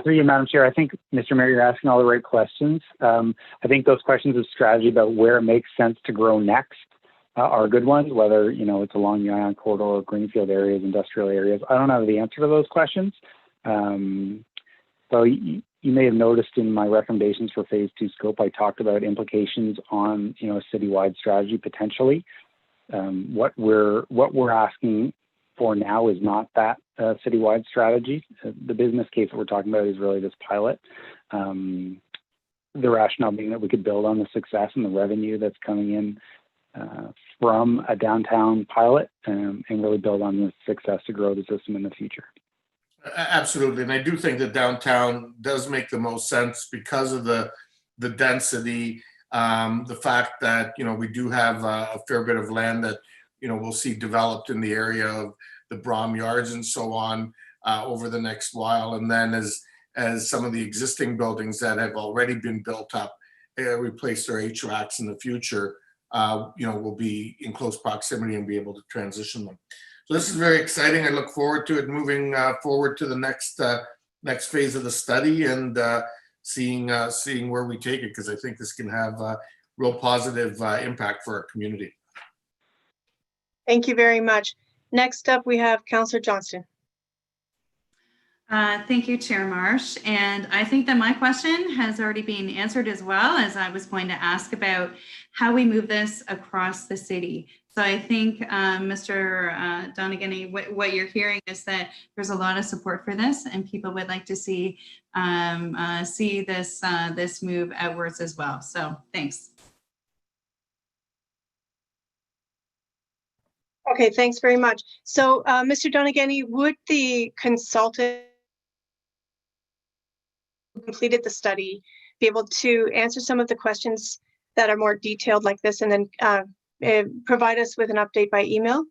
[SPEAKER 12] Through you, Madam Chair, I think, Mr. Mayor, you're asking all the right questions. I think those questions of strategy about where it makes sense to grow next are good ones, whether, it's along the Ion Corridor or greenfield areas, industrial areas. I don't have the answer to those questions. So you may have noticed in my recommendations for phase 2 scope, I talked about implications on, a citywide strategy potentially. What we're asking for now is not that citywide strategy. The business case that we're talking about is really this pilot. The rationale being that we could build on the success and the revenue that's coming in from a downtown pilot and really build on the success to grow the system in the future.
[SPEAKER 5] Absolutely. And I do think that downtown does make the most sense because of the density, the fact that, we do have a fair bit of land that, we'll see developed in the area of the Brom Yards and so on over the next while. And then as some of the existing buildings that have already been built up replace their HVACs in the future, we'll be in close proximity and be able to transition them. So this is very exciting. I look forward to it moving forward to the next phase of the study and seeing where we take it, because I think this can have a real positive impact for our community.
[SPEAKER 1] Thank you very much. Next up, we have Councillor Johnston.
[SPEAKER 13] Thank you, Chair Marsh. And I think that my question has already been answered, as well as I was going to ask about how we move this across the city. So I think, Mr. Donegany, what you're hearing is that there's a lot of support for this, and people would like to see this move outwards as well. So thanks.
[SPEAKER 1] Okay, thanks very much. So, Mr. Donegany, would the consultant who completed the study be able to answer some of the questions that are more detailed like this, and then provide us with an update by email?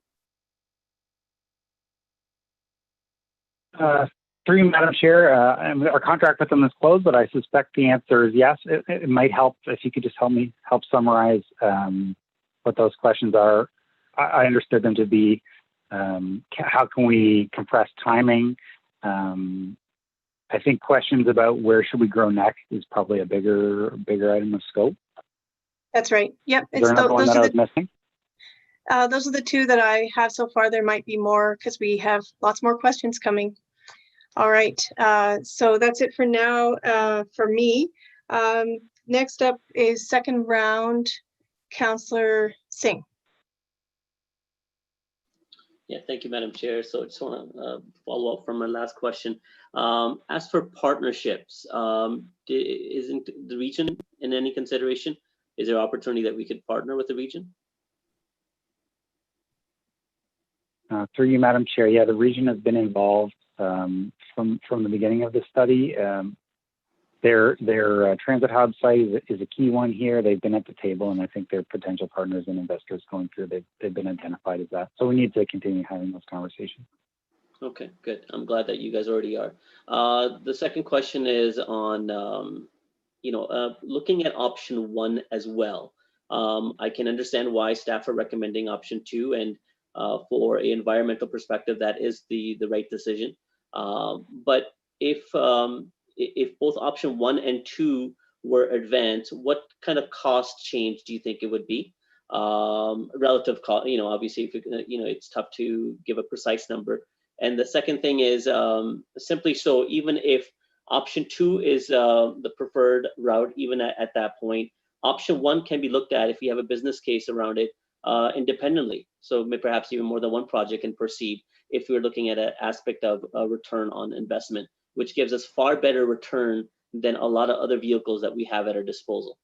[SPEAKER 12] Through you, Madam Chair, our contract with them is closed, but I suspect the answer is yes. It might help if you could just help summarize what those questions are. I understood them to be how can we compress timing? I think questions about where should we grow next is probably a bigger item of scope.
[SPEAKER 1] That's right. Yep.
[SPEAKER 12] Is there another one that I was missing?
[SPEAKER 1] Those are the two that I have so far. There might be more because we have lots more questions coming. All right. So that's it for now for me. Next up is second round, Councillor Singh.
[SPEAKER 6] Yeah, thank you, Madam Chair. So I just want to follow up from my last question. As for partnerships, isn't the region in any consideration? Is there opportunity that we could partner with the region?
[SPEAKER 12] Through you, Madam Chair, yeah, the region has been involved from the beginning of the study. Their transit hub site is a key one here. They've been at the table, and I think they're potential partners and investors going through. They've been identified as that. So we need to continue having those conversations.
[SPEAKER 6] Okay, good. I'm glad that you guys already are. The second question is on, looking at option 1 as well. I can understand why staff are recommending option 2, and for an environmental perspective, that is the right decision. But if both option 1 and 2 were advanced, what kind of cost change do you think it would be? Relative cost, obviously, if it's tough to give a precise number. And the second thing is simply so, even if option 2 is the preferred route, even at that point, option 1 can be looked at if you have a business case around it independently. So perhaps even more than one project can proceed if we're looking at an aspect of a return on investment, which gives us far better return than a lot of other vehicles that we have at our disposal.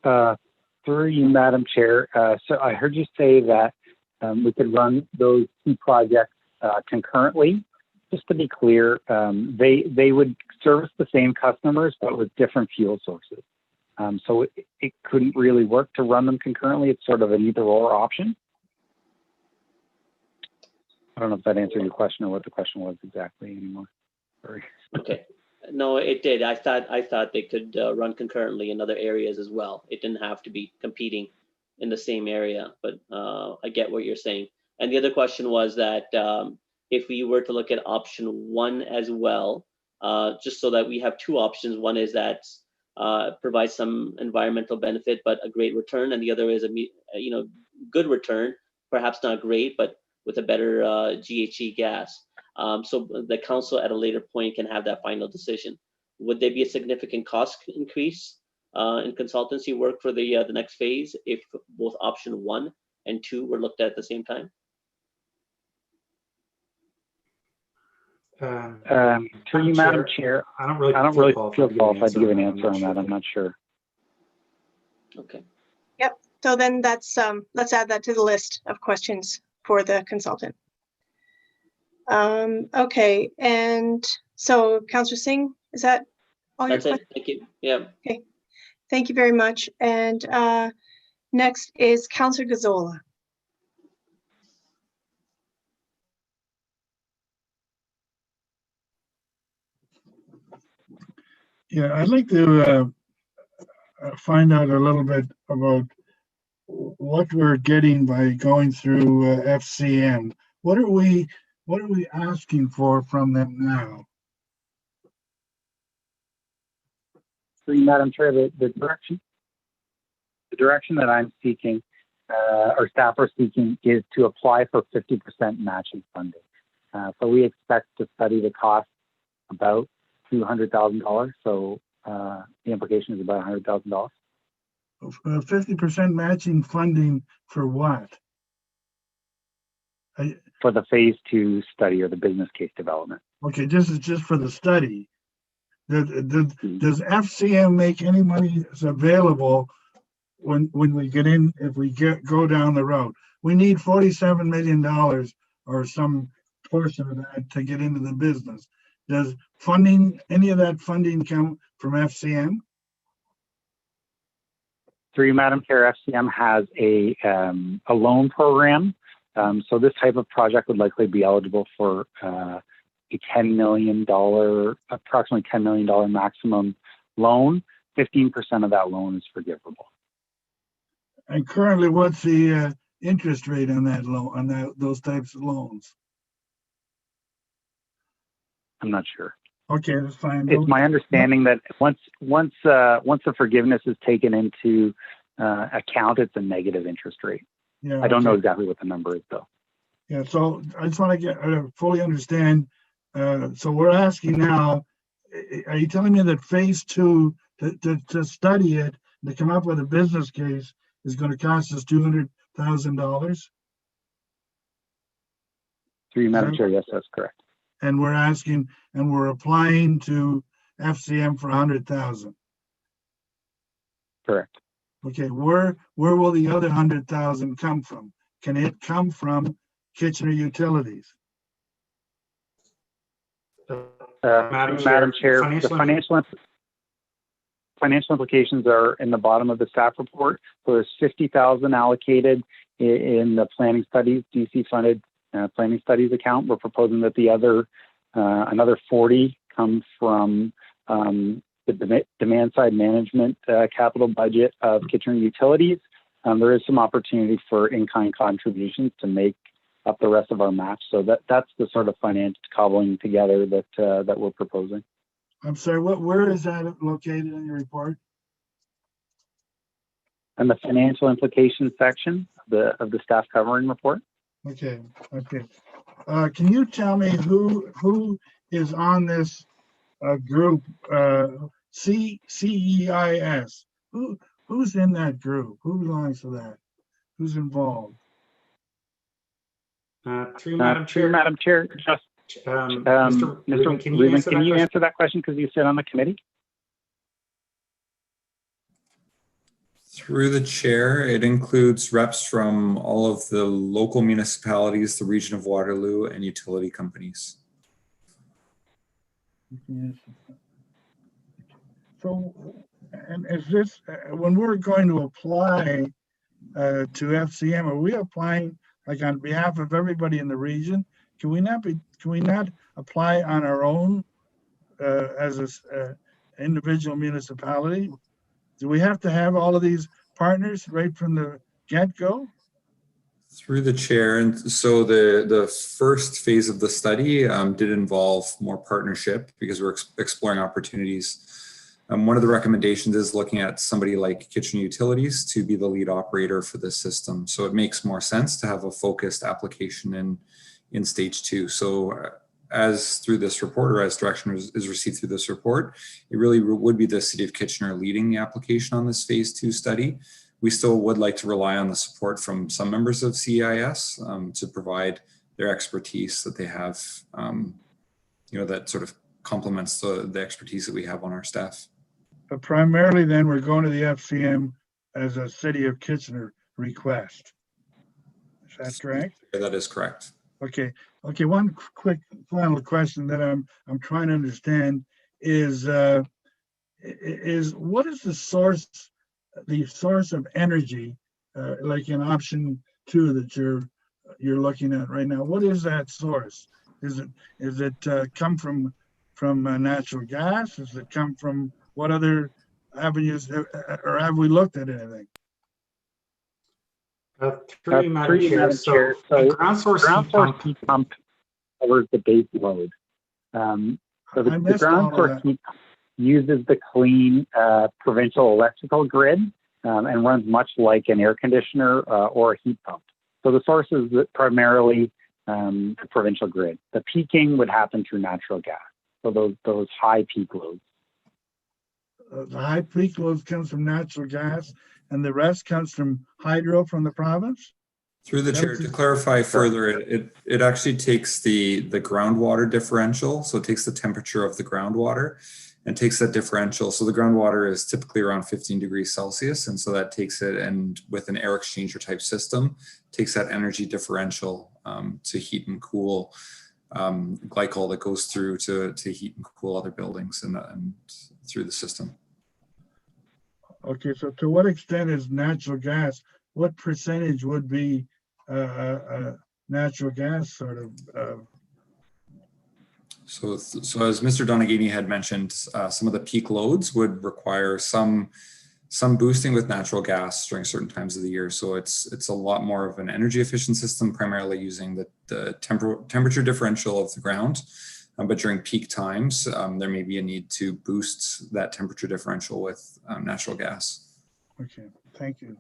[SPEAKER 12] Through you, Madam Chair. So I heard you say that we could run those 2 projects concurrently. Just to be clear, they would service the same customers, but with different fuel sources. So it couldn't really work to run them concurrently. It's sort of an either-or option. I don't know if that answered your question or what the question was exactly anymore. Sorry. Okay.
[SPEAKER 6] No, it did. I thought they could run concurrently in other areas as well. It didn't have to be competing in the same area, but I get what you're saying. And the other question was that if we were to look at option 1 as well, just so that we have 2 options. One is that provides some environmental benefit, but a great return, and the other is a good return, perhaps not great, but with a better GHG gas. So the council at a later point can have that final decision. Would there be a significant cost increase in consultancy work for the next phase if both option 1 and 2 were looked at the same time?
[SPEAKER 12] Through you, Madam Chair, I don't really feel qualified to give an answer on that. I'm not sure.
[SPEAKER 6] Okay.
[SPEAKER 1] Yep. So then that's let's add that to the list of questions for the consultant. Okay, and so Councillor Singh, is that all your questions?
[SPEAKER 6] Thank you. Yeah.
[SPEAKER 1] Okay, thank you very much. And next is Councillor Gazzola.
[SPEAKER 9] Yeah, I'd like to find out a little bit about what we're getting by going through FCM. What are we asking for from them now?
[SPEAKER 12] Madam Chair, the direction that I'm seeking, or staff are seeking, is to apply for 50% matching funding. So we expect to study the cost about $200,000. So the implication is about $100,000.
[SPEAKER 9] 50% matching funding for what?
[SPEAKER 12] For the phase 2 study or the business case development.
[SPEAKER 9] Okay, this is just for the study. Does FCM make any money available when we get in, if we go down the road, we need $47 million or some portion of that to get into the business. Does any of that funding come from FCM?
[SPEAKER 12] Through you, Madam Chair, FCM has a loan program. So this type of project would likely be eligible for a $10 million, approximately $10 million maximum loan. 15% of that loan is forgivable.
[SPEAKER 9] And currently, what's the interest rate on that loan, on those types of loans?
[SPEAKER 12] I'm not sure.
[SPEAKER 9] Okay, that's fine.
[SPEAKER 12] It's my understanding that once the forgiveness is taken into account, it's a negative interest rate.
[SPEAKER 9] Yeah,
[SPEAKER 12] I don't know
[SPEAKER 9] okay.
[SPEAKER 12] exactly what the number is though.
[SPEAKER 9] Yeah, so I just want to fully understand. So we're asking now, are you telling me that phase 2 to study it, to come up with a business case is going to cost us $200,000?
[SPEAKER 12] Through you, Madam Chair, yes, that's correct.
[SPEAKER 9] And we're asking, and we're applying to FCM for 100,000.
[SPEAKER 12] Correct.
[SPEAKER 9] Okay, where will the other 100,000 come from? Can it come from Kitchener Utilities?
[SPEAKER 12] Madam Chair, the financial implications are in the bottom of the staff report. So there's 50,000 allocated in the planning studies, DC funded planning studies account. We're proposing that the other another 40 come from the demand side management capital budget of Kitchener Utilities. There is some opportunity for in-kind contributions to make up the rest of our match. So that's the sort of finance cobbling together that we're proposing.
[SPEAKER 9] I'm sorry, where is that located in your report?
[SPEAKER 12] And the financial implications section of the staff covering report.
[SPEAKER 9] Okay. Can you tell me who is on this group, CEIS? Who's in that group? Who belongs to that? Who's involved?
[SPEAKER 3] Through Madam Chair.
[SPEAKER 12] Madam Chair, just
[SPEAKER 3] Mr. Rubin,
[SPEAKER 12] can you answer that question because you sit on the committee?
[SPEAKER 10] Through the chair, it includes reps from all of the local municipalities, the region of Waterloo, and utility companies.
[SPEAKER 9] So, and is this, when we're going to apply to FCM, are we applying like on behalf of everybody in the region? Can we not apply on our own as an individual municipality? Do we have to have all of these partners right from the get-go?
[SPEAKER 10] Through the chair, and so the first phase of the study did involve more partnership because we're exploring opportunities. One of the recommendations is looking at somebody like Kitchener Utilities to be the lead operator for this system. So it makes more sense to have a focused application in stage 2. So as through this report, or as direction is received through this report, it really would be the City of Kitchener leading the application on this phase 2 study. We still would like to rely on the support from some members of CEIS to provide their expertise that they have, that sort of complements the expertise that we have on our staff.
[SPEAKER 9] But primarily then we're going to the FCM as a City of Kitchener request. Is that correct?
[SPEAKER 10] That is correct.
[SPEAKER 9] Okay. One quick final question that I'm trying to understand is what is the source of energy, like in option 2 that you're looking at right now? What is that source? Is it come from natural gas? Does it come from what other avenues, or have we looked at anything?
[SPEAKER 3] Through you, Madam Chair.
[SPEAKER 12] So
[SPEAKER 3] ground source
[SPEAKER 12] heat pump covers the base load. So the ground source heat pump uses the clean provincial electrical grid and runs much like an air conditioner or a heat pump. So the source is primarily the provincial grid. The peaking would happen through natural gas. So those high peak loads.
[SPEAKER 9] The high peak loads comes from natural gas, and the rest comes from hydro from the province?
[SPEAKER 10] Through the chair, to clarify further, it actually takes the groundwater differential, so it takes the temperature of the groundwater, and takes that differential. So the groundwater is typically around 15 degrees Celsius. And so that takes it, and with an air exchanger type system, takes that energy differential to heat and cool glycol that goes through to heat and cool other buildings and through the system.
[SPEAKER 9] Okay, so to what extent is natural gas, what percentage would be natural gas sort of?
[SPEAKER 10] So as Mr. Donagini had mentioned, some of the peak loads would require some boosting with natural gas during certain times of the year. So it's a lot more of an energy efficient system, primarily using the temperature differential of the ground. But during peak times, there may be a need to boost that temperature differential with natural gas.
[SPEAKER 9] Okay, thank you.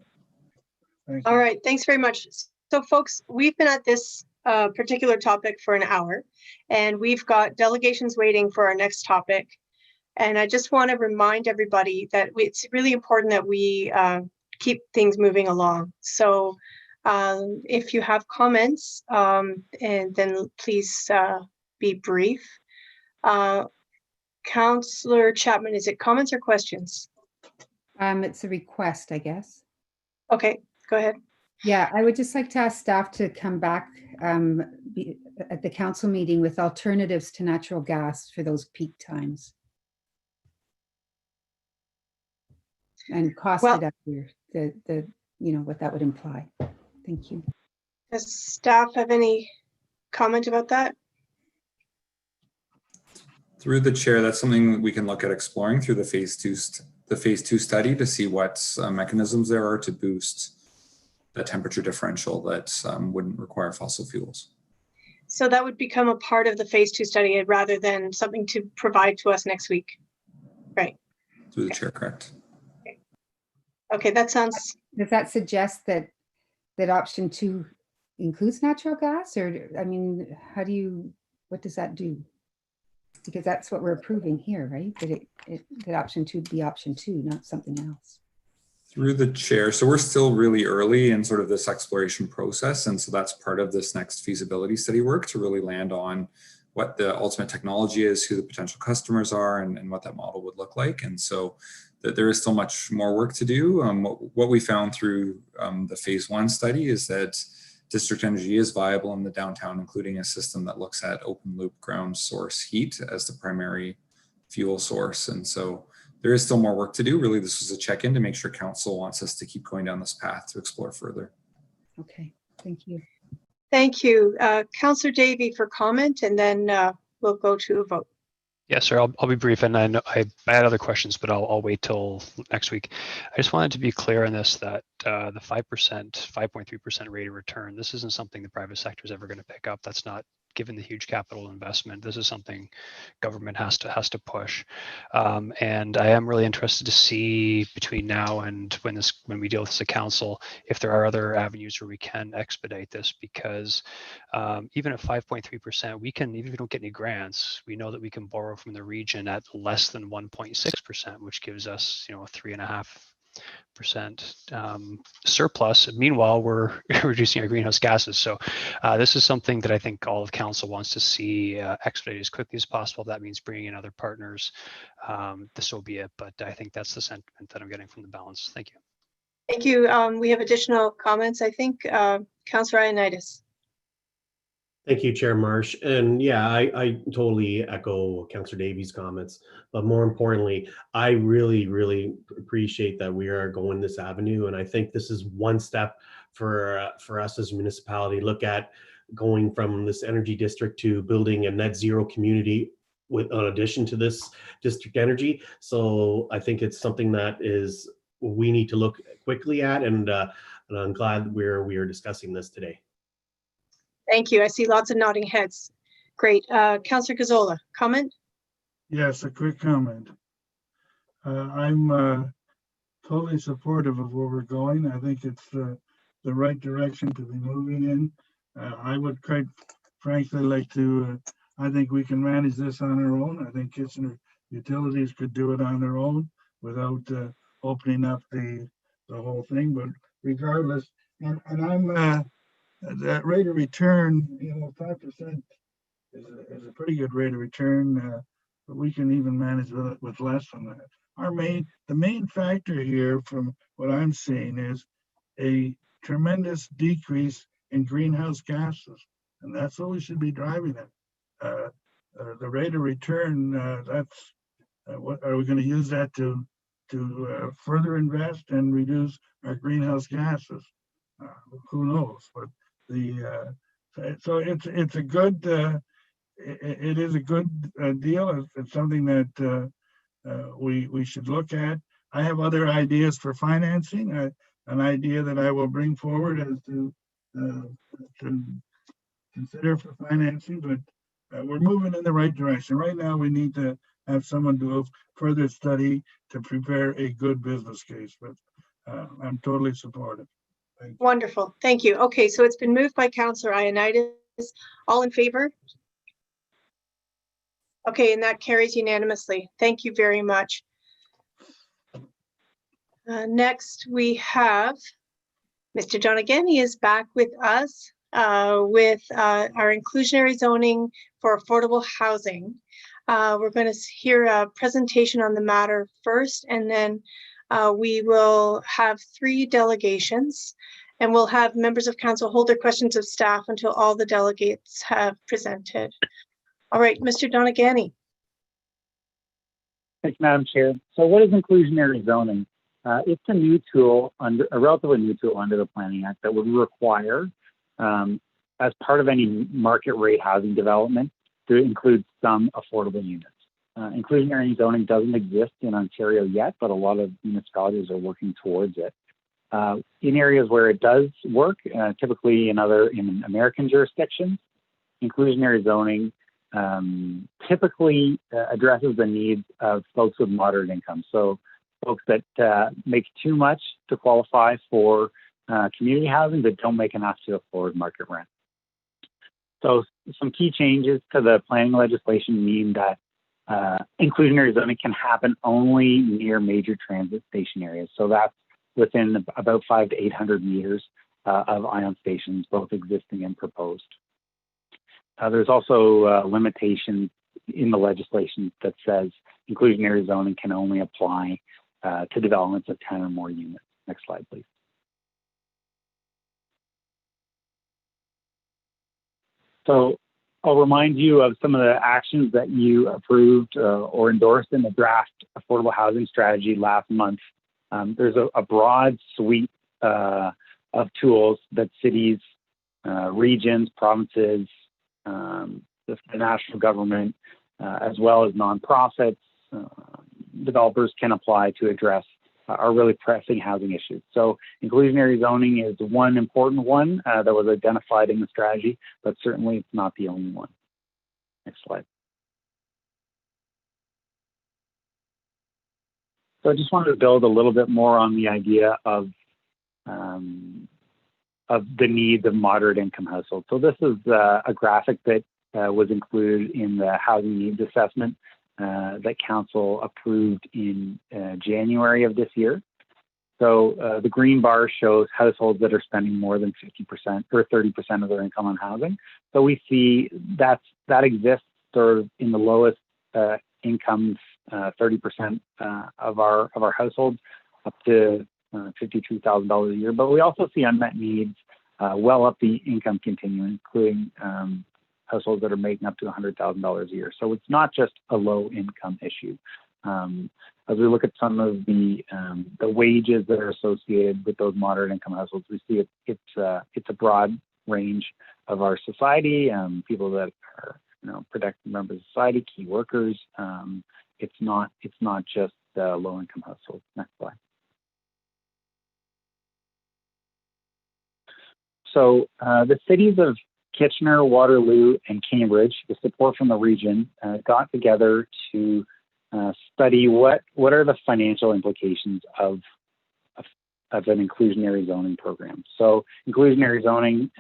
[SPEAKER 1] All right, thanks very much. So folks, we've been at this particular topic for an hour, and we've got delegations waiting for our next topic. And I just want to remind everybody that it's really important that we keep things moving along. So if you have comments, and then please be brief. Councillor Chapman, is it comments or questions?
[SPEAKER 11] It's a request, I guess.
[SPEAKER 1] Okay, go ahead.
[SPEAKER 11] Yeah, I would just like to ask staff to come back at the council meeting with alternatives to natural gas for those peak times. And cost
[SPEAKER 1] Well,
[SPEAKER 11] it up here, the you know, what that would imply. Thank you.
[SPEAKER 1] Does staff have any comment about that?
[SPEAKER 10] Through the chair, that's something we can look at exploring through the phase two study to see what mechanisms there are to boost the temperature differential that wouldn't require fossil fuels.
[SPEAKER 1] So that would become a part of the phase 2 study rather than something to provide to us next week, right?
[SPEAKER 10] Through the chair, correct.
[SPEAKER 1] Okay, that sounds.
[SPEAKER 11] Does that suggest that option 2 includes natural gas, or I mean, what does that do? Because that's what we're approving here, right? That option 2 be option 2, not something else.
[SPEAKER 10] Through the chair. So we're still really early in sort of this exploration process. And so that's part of this next feasibility study work to really land on what the ultimate technology is, who the potential customers are, and what that model would look like. And so there is still much more work to do. What we found through the phase 1 study is that district energy is viable in the downtown, including a system that looks at open loop ground source heat as the primary fuel source. And so there is still more work to do. Really, this was a check-in to make sure council wants us to keep going down this path to explore further.
[SPEAKER 11] Okay, thank you.
[SPEAKER 1] Thank you. Councillor Davey for comment, and then we'll go to a vote.
[SPEAKER 8] Yes, sir. I'll be brief, and I know I had other questions, but I'll wait till next week. I just wanted to be clear on this, that the 5.3% rate of return, this isn't something the private sector is ever going to pick up. That's not, given the huge capital investment, this is something government has to push. And I am really interested to see between now and when we deal with this at council, if there are other avenues where we can expedite this, because even at 5.3%, we can, even if we don't get any grants, we know that we can borrow from the region at less than 1.6%, which gives us, a 3.5% surplus. Meanwhile, we're reducing our greenhouse gases. So this is something that I think all of council wants to see expedited as quickly as possible. If that means bringing in other partners, so be it. But I think that's the sentiment that I'm getting from the balance. Thank you.
[SPEAKER 1] Thank you. We have additional comments, I think. Councillor Ioannidis.
[SPEAKER 4] Thank you, Chair Marsh. And yeah, I totally echo Councillor Davies' comments. But more importantly, I really, really appreciate that we are going this avenue. And I think this is one step for us as a municipality. Look at going from this energy district to building a net zero community in addition to this district energy. So I think it's something that we need to look quickly at. And I'm glad we are discussing this today.
[SPEAKER 1] Thank you. I see lots of nodding heads. Great. Councillor Gazzola, comment?
[SPEAKER 9] Yes, a quick comment. I'm totally supportive of where we're going. I think it's the right direction to be moving in. I would quite frankly like to, I think we can manage this on our own. I think Kitchener Utilities could do it on their own without opening up the whole thing. But regardless, and I'm that rate of return, 5% is a pretty good rate of return. but we can even manage with less than that. The main factor here, from what I'm seeing, is a tremendous decrease in greenhouse gases, and that's what we should be driving at. The rate of return, what are we going to use that to further invest and reduce our greenhouse gases? Who knows? But so it's a good it is a good deal. It's something that we should look at. I have other ideas for financing. An idea that I will bring forward as to consider for financing, but we're moving in the right direction. Right now, we need to have someone do a further study to prepare a good business case, but I'm totally supportive.
[SPEAKER 1] Wonderful. Thank you. Okay, so it's been moved by Councillor Ioannidis. All in favor? Okay, and that carries unanimously. Thank you very much. Next, we have Mr. Donegan. Is back with us with our inclusionary zoning for affordable housing. We're going to hear a presentation on the matter first, and then we will have 3 delegations, and we'll have members of council hold their questions of staff until all the delegates have presented. All right, Mr. Donegan.
[SPEAKER 12] Thanks, Madam Chair. So what is inclusionary zoning? It's a new tool, a relatively new tool under the Planning Act that would require, as part of any market rate housing development, to include some affordable units. Inclusionary zoning doesn't exist in Ontario yet, but a lot of municipalities are working towards it. In areas where it does work, typically in American jurisdictions, inclusionary zoning typically addresses the needs of folks with moderate income. So folks that make too much to qualify for community housing, but don't make enough to afford market rent. So some key changes to the planning legislation mean that inclusionary zoning can happen only near major transit station areas. So that's within about 500 to 800 meters of ION stations, both existing and proposed. There's also limitations in the legislation that says inclusionary zoning can only apply to developments of 10 or more units. Next slide, please. So I'll remind you of some of the actions that you approved or endorsed in the draft affordable housing strategy last month. There's a broad suite of tools that cities, regions, provinces, the national government, as well as nonprofits, developers can apply to address are really pressing housing issues. So inclusionary zoning is one important one that was identified in the strategy, but certainly it's not the only one. Next slide. So I just wanted to build a little bit more on the idea of the needs of moderate income households. So this is a graphic that was included in the housing needs assessment that council approved in January of this year. So the green bar shows households that are spending more than 50% or 30% of their income on housing. So we see that exists sort of in the lowest incomes, 30% of our households, up to $52,000 a year. But we also see unmet needs well up the income continuum, including households that are making up to $100,000 a year. So it's not just a low income issue. As we look at some of the wages that are associated with those moderate income households, we see it's a broad range of our society, people that are productive members of society, key workers. It's not just low income households. Next slide. So the cities of Kitchener, Waterloo, and Cambridge, the support from the region, got together to study what are the financial implications of an inclusionary zoning program. So inclusionary zoning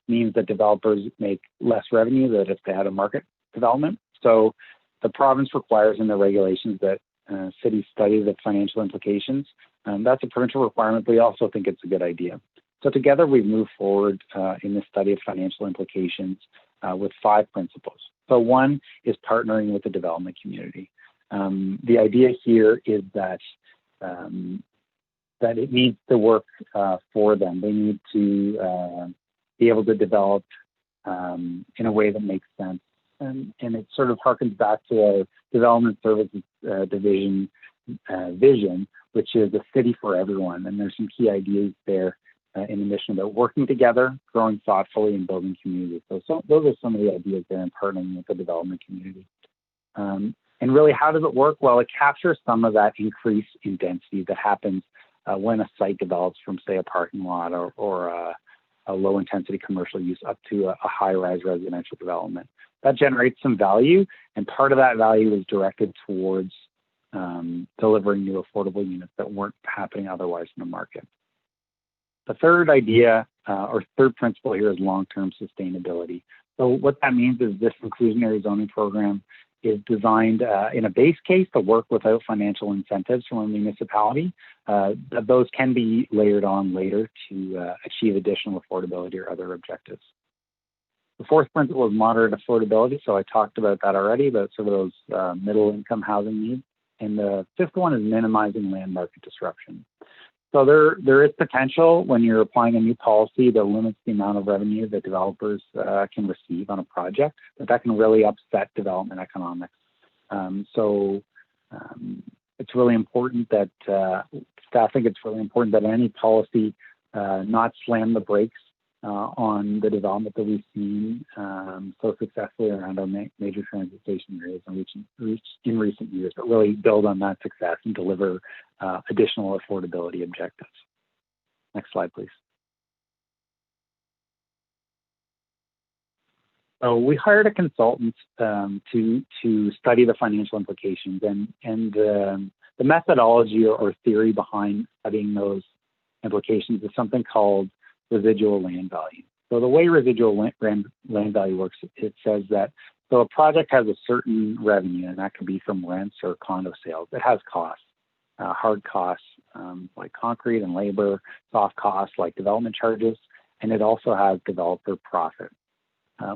[SPEAKER 12] means that developers make less revenue than if they had a market development. So the province requires in the regulations that cities study the financial implications. That's a provincial requirement, but we also think it's a good idea. So together we've moved forward in this study of financial implications with 5 principles. So one is partnering with the development community. The idea here is that that it needs to work for them. They need to be able to develop in a way that makes sense. And it sort of harkens back to our development services division vision, which is a city for everyone. And there's some key ideas there in the mission about working together, growing thoughtfully, and building community. So those are some of the ideas there in partnering with the development community. And really, how does it work? Well, it captures some of that increase in density that happens when a site develops from, say, a parking lot or a low-intensity commercial use up to a high-rise residential development. That generates some value, and part of that value is directed towards delivering new affordable units that weren't happening otherwise in the market. The third idea, or third principle here, is long-term sustainability. So what that means is this inclusionary zoning program is designed in a base case to work without financial incentives from a municipality. Those can be layered on later to achieve additional affordability or other objectives. The fourth principle is moderate affordability. So I talked about that already, about sort of those middle income housing needs. And the fifth one is minimizing land market disruption. So there is potential when you're applying a new policy that limits the amount of revenue that developers can receive on a project, but that can really upset development economics. It's really important that staff think it's really important that any policy not slam the brakes on the development that we've seen so successfully around our major transit station areas in recent years, but really build on that success and deliver additional affordability objectives. Next slide, please. So we hired a consultant to study the financial implications, and the methodology or theory behind studying those implications is something called residual land value. So the way residual land value works, it says that so a project has a certain revenue, and that can be from rents or condo sales. It has costs, hard costs like concrete and labor, soft costs like development charges, and it also has developer profit.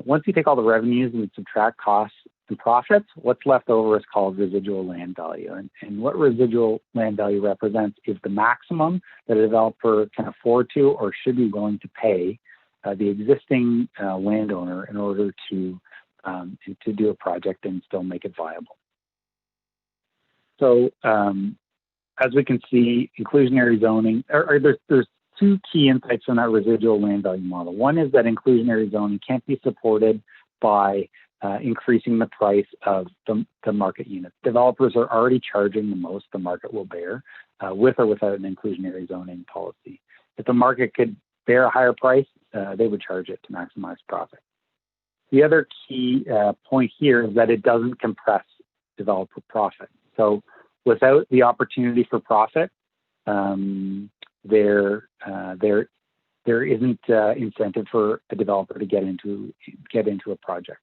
[SPEAKER 12] Once you take all the revenues and subtract costs and profits, what's left over is called residual land value. And what residual land value represents is the maximum that a developer can afford to or should be willing to pay the existing landowner in order to do a project and still make it viable. So as we can see, inclusionary zoning, there's two key insights from that residual land value model. One is that inclusionary zoning can't be supported by increasing the price of the market units. Developers are already charging the most the market will bear, with or without an inclusionary zoning policy. If the market could bear a higher price, they would charge it to maximize profit. The other key point here is that it doesn't compress developer profit. So without the opportunity for profit, there isn't incentive for a developer to get into a project.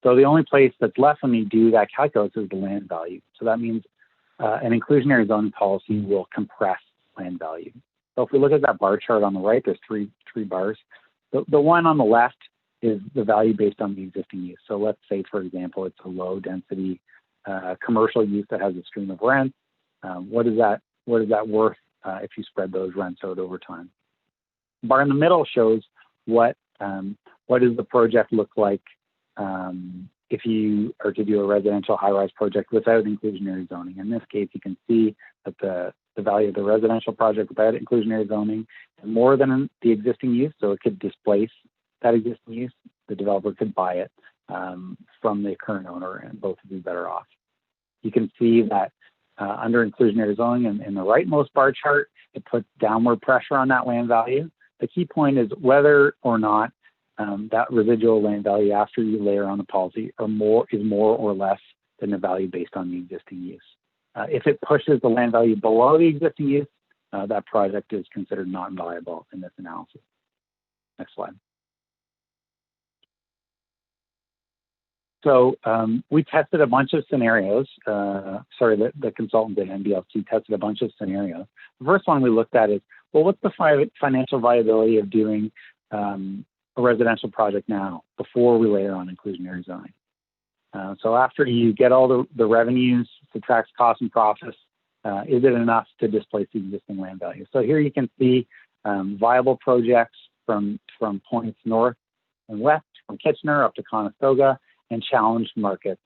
[SPEAKER 12] So the only place that's left when you do that calculus is the land value. So that means an inclusionary zoning policy will compress land value. So if we look at that bar chart on the right, there's three bars. The one on the left is the value based on the existing use. So let's say, for example, it's a low density commercial use that has a stream of rent. What is that worth if you spread those rents out over time? The bar in the middle shows what does the project look like if you are to do a residential high-rise project without inclusionary zoning. In this case, you can see that the value of the residential project without inclusionary zoning is more than the existing use, so it could displace that existing use. The developer could buy it from the current owner, and both would be better off. You can see that under inclusionary zoning in the rightmost bar chart, it puts downward pressure on that land value. The key point is whether or not that residual land value after you layer on the policy is more or less than the value based on the existing use. If it pushes the land value below the existing use, that project is considered not viable in this analysis. Next slide. So we tested a bunch of scenarios. The consultant at NBLC tested a bunch of scenarios. The first one we looked at is, well, what's the financial viability of doing a residential project now before we layer on inclusionary zoning. So after you get all the revenues, subtract costs and profits, is it enough to displace the existing land value? So here you can see viable projects from points north and west, from Kitchener up to Conestoga, and challenged markets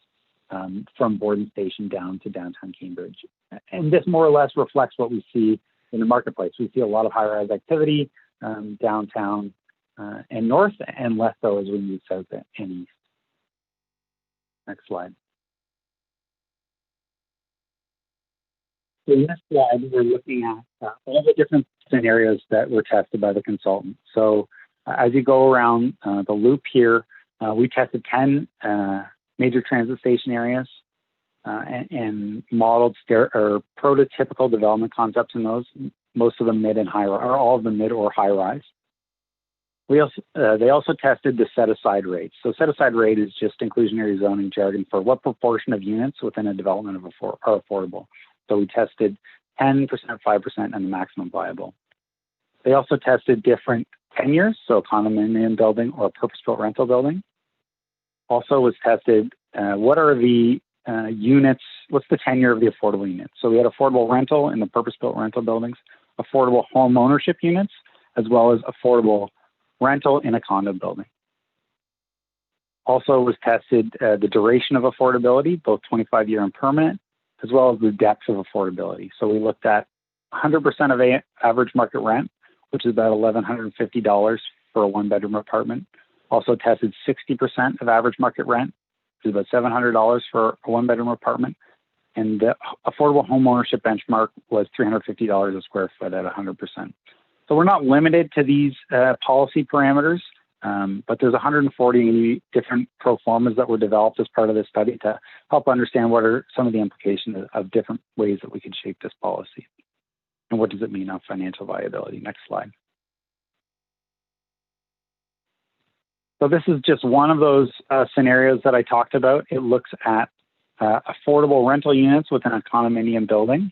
[SPEAKER 12] from Borden Station down to downtown Cambridge. And this more or less reflects what we see in the marketplace. We see a lot of high-rise activity downtown and north, and less so as we move south and east. Next slide. So in this slide, we're looking at all the different scenarios that were tested by the consultant. So as you go around the loop here, we tested 10 major transit station areas and modeled prototypical development concepts in those, most of them mid and high, or all of them mid or high rise. They also tested the set-aside rate. So set-aside rate is just inclusionary zoning jargon for what proportion of units within a development are affordable. So we tested 10%, 5%, and the maximum viable. They also tested different tenures, so a condominium building or a purpose-built rental building. Also was tested what are the units, what's the tenure of the affordable units? So we had affordable rental in the purpose-built rental buildings, affordable home ownership units, as well as affordable rental in a condo building. Also was tested the duration of affordability, both 25-year and permanent, as well as the depth of affordability. So we looked at 100% of average market rent, which is about $1,150 for a one-bedroom apartment. Also tested 60% of average market rent, which is about $700 for a one-bedroom apartment. And the affordable home ownership benchmark was $350 a square foot at 100%. So we're not limited to these policy parameters, but there's 140 different pro formas that were developed as part of this study to help understand what are some of the implications of different ways that we could shape this policy. And what does it mean on financial viability? Next slide. So this is just one of those scenarios that I talked about. It looks at affordable rental units within a condominium building,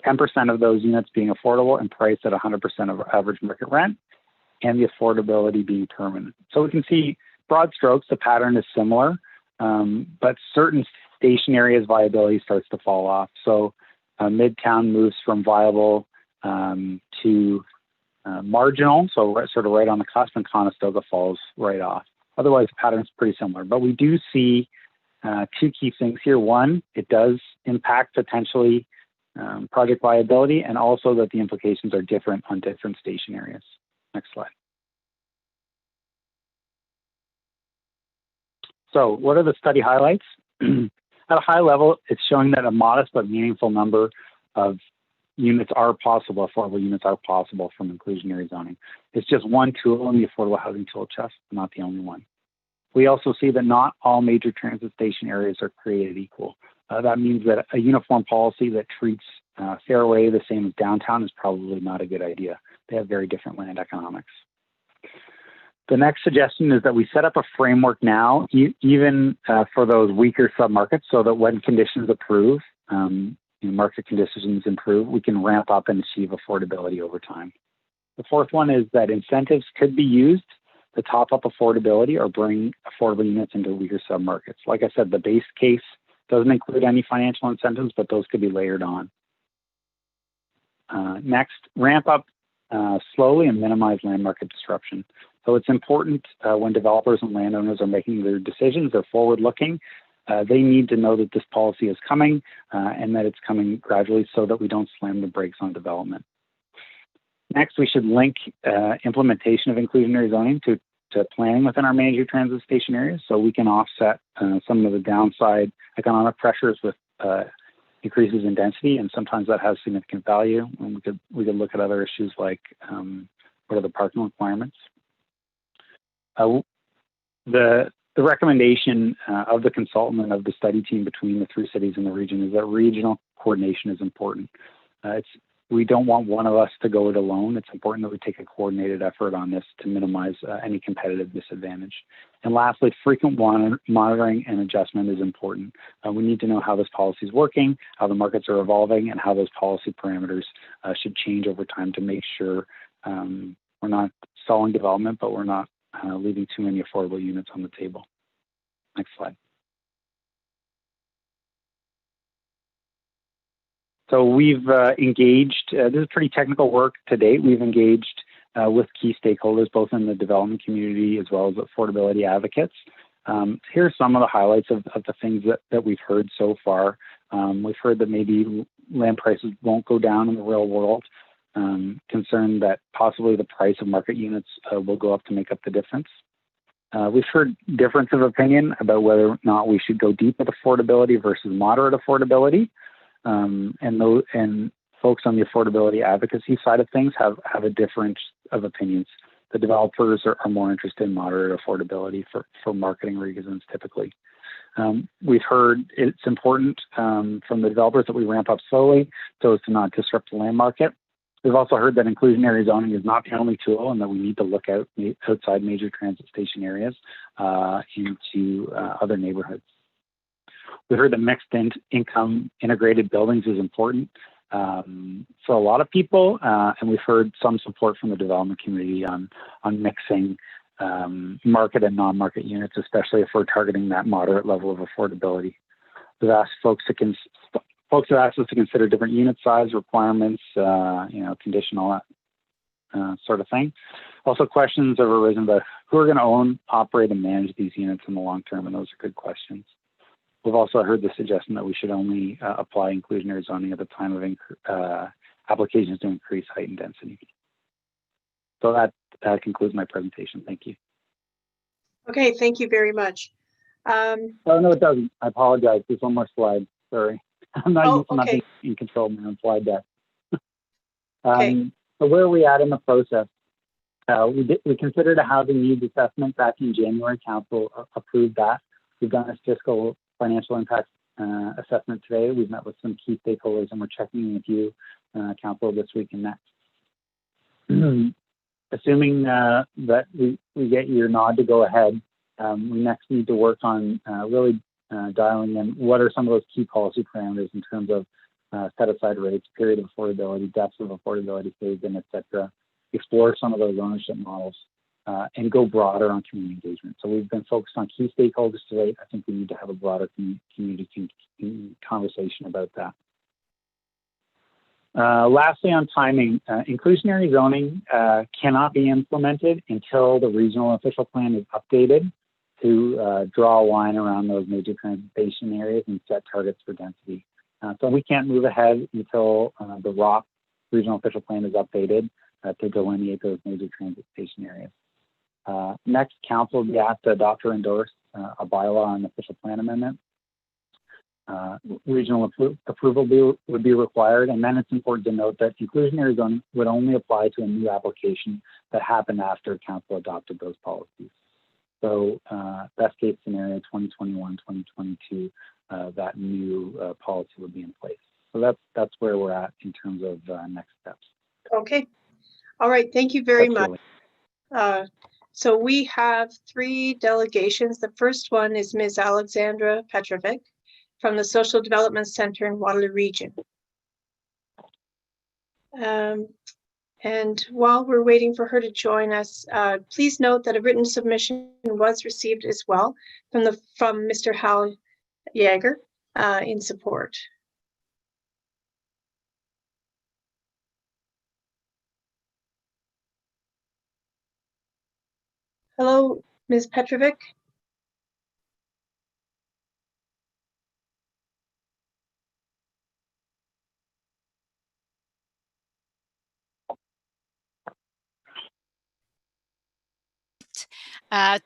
[SPEAKER 12] 10% of those units being affordable and priced at 100% of average market rent, and the affordability being permanent. So we can see broad strokes, the pattern is similar, but certain station areas viability starts to fall off. So Midtown moves from viable to marginal, so sort of right on the cusp, and Conestoga falls right off. Otherwise, the pattern is pretty similar. But we do see two key things here. One, it does impact potentially project viability, and also that the implications are different on different station areas. Next slide. So what are the study highlights? At a high level, it's showing that a modest but meaningful number of units are possible, affordable units are possible from inclusionary zoning. It's just one tool in the affordable housing tool chest, not the only one. We also see that not all major transit station areas are created equal. That means that a uniform policy that treats Fairway the same as downtown is probably not a good idea. They have very different land economics. The next suggestion is that we set up a framework now, even for those weaker submarkets, so that when conditions improve, market conditions improve, we can ramp up and achieve affordability over time. The fourth one is that incentives could be used to top up affordability or bring affordable units into weaker submarkets. Like I said, the base case doesn't include any financial incentives, but those could be layered on. Next, ramp up slowly and minimize land market disruption. So it's important when developers and landowners are making their decisions, they're forward-looking, they need to know that this policy is coming and that it's coming gradually so that we don't slam the brakes on development. Next, we should link implementation of inclusionary zoning to planning within our major transit station areas so we can offset some of the downside economic pressures with increases in density, and sometimes that has significant value. And we could look at other issues like what are the parking requirements. The recommendation of the consultant and of the study team between the three cities in the region is that regional coordination is important. We don't want one of us to go it alone. It's important that we take a coordinated effort on this to minimize any competitive disadvantage. And lastly, frequent monitoring and adjustment is important. We need to know how this policy is working, how the markets are evolving, and how those policy parameters should change over time to make sure we're not stalling development, but we're not leaving too many affordable units on the table. Next slide. So we've engaged, this is pretty technical work to date. We've engaged with key stakeholders, both in the development community as well as affordability advocates. Here are some of the highlights of the things that we've heard so far. We've heard that maybe land prices won't go down in the real world, concerned that possibly the price of market units will go up to make up the difference. We've heard difference of opinion about whether or not we should go deep with affordability versus moderate affordability. And folks on the affordability advocacy side of things have a difference of opinions. The developers are more interested in moderate affordability for marketing reasons typically. We've heard it's important from the developers that we ramp up slowly so as to not disrupt the land market. We've also heard that inclusionary zoning is not the only tool and that we need to look outside major transit station areas into other neighborhoods. We heard that mixed income integrated buildings is important for a lot of people, and we've heard some support from the development community on mixing market and non-market units, especially if we're targeting that moderate level of affordability. We've asked folks have asked us to consider different unit size requirements, conditional sort of thing. Also, questions have arisen about who are going to own, operate, and manage these units in the long term, and those are good questions. We've also heard the suggestion that we should only apply inclusionary zoning at the time of applications to increase height and density. So that concludes my presentation. Thank you.
[SPEAKER 1] Okay, thank you very much.
[SPEAKER 12] Oh, no, it doesn't. I apologize. There's one more slide. Sorry. I'm not used to not being in control of my own slide deck.
[SPEAKER 1] Okay.
[SPEAKER 12] So where are we at in the process? We considered a housing needs assessment back in January. Council approved that. We've done a fiscal financial impact assessment today. We've met with some key stakeholders and we're checking in with you, Council, this week and next. Assuming that we get your nod to go ahead, we next need to work on really dialing in what are some of those key policy parameters in terms of set aside rates, period of affordability, depths of affordability phase in, et cetera. Explore some of those ownership models and go broader on community engagement. So we've been focused on key stakeholders today. I think we need to have a broader community conversation about that. Lastly, on timing, inclusionary zoning cannot be implemented until the regional official plan is updated to draw a line around those major transportation areas and set targets for density. So we can't move ahead until the ROC regional official plan is updated to delineate those major transit station areas. Next, Council will be asked to adopt or endorse a bylaw and official plan amendment. Regional approval would be required, and then it's important to note that inclusionary zoning would only apply to a new application that happened after Council adopted those policies. So best case scenario, 2021, 2022, that new policy would be in place. So that's where we're at in terms of next steps.
[SPEAKER 1] Okay. All right. Thank you very much. So we have 3 delegations. The first one is Ms. Alexandra Petrovic from the Social Development Center in Waterloo Region. And while we're waiting for her to join us, please note that a written submission was received as well from Mr. Hal Yeager in support. Hello, Ms. Petrovic.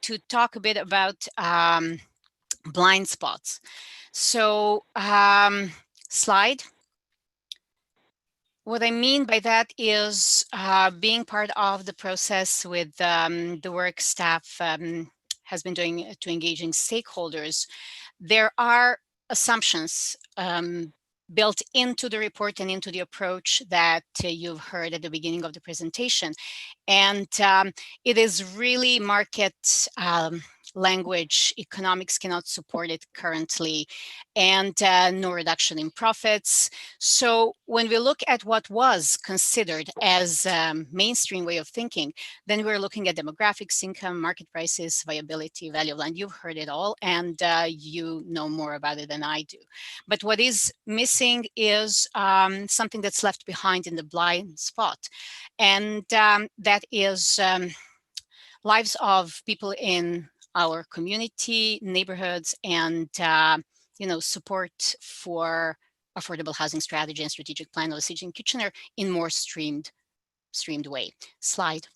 [SPEAKER 14] To talk a bit about blind spots. So slide. What I mean by that is being part of the process with the work staff has been doing to engaging stakeholders. There are assumptions built into the report and into the approach that you've heard at the beginning of the presentation. And it is really market language, economics cannot support it currently, and no reduction in profits. So when we look at what was considered as mainstream way of thinking, then we're looking at demographics, income, market prices, viability, value of land. You've heard it all, and you know more about it than I do. But what is missing is something that's left behind in the blind spot, and that is lives of people in our community, neighborhoods, and support for affordable housing strategy and strategic plan of the city of Kitchener in more streamed way. Slide.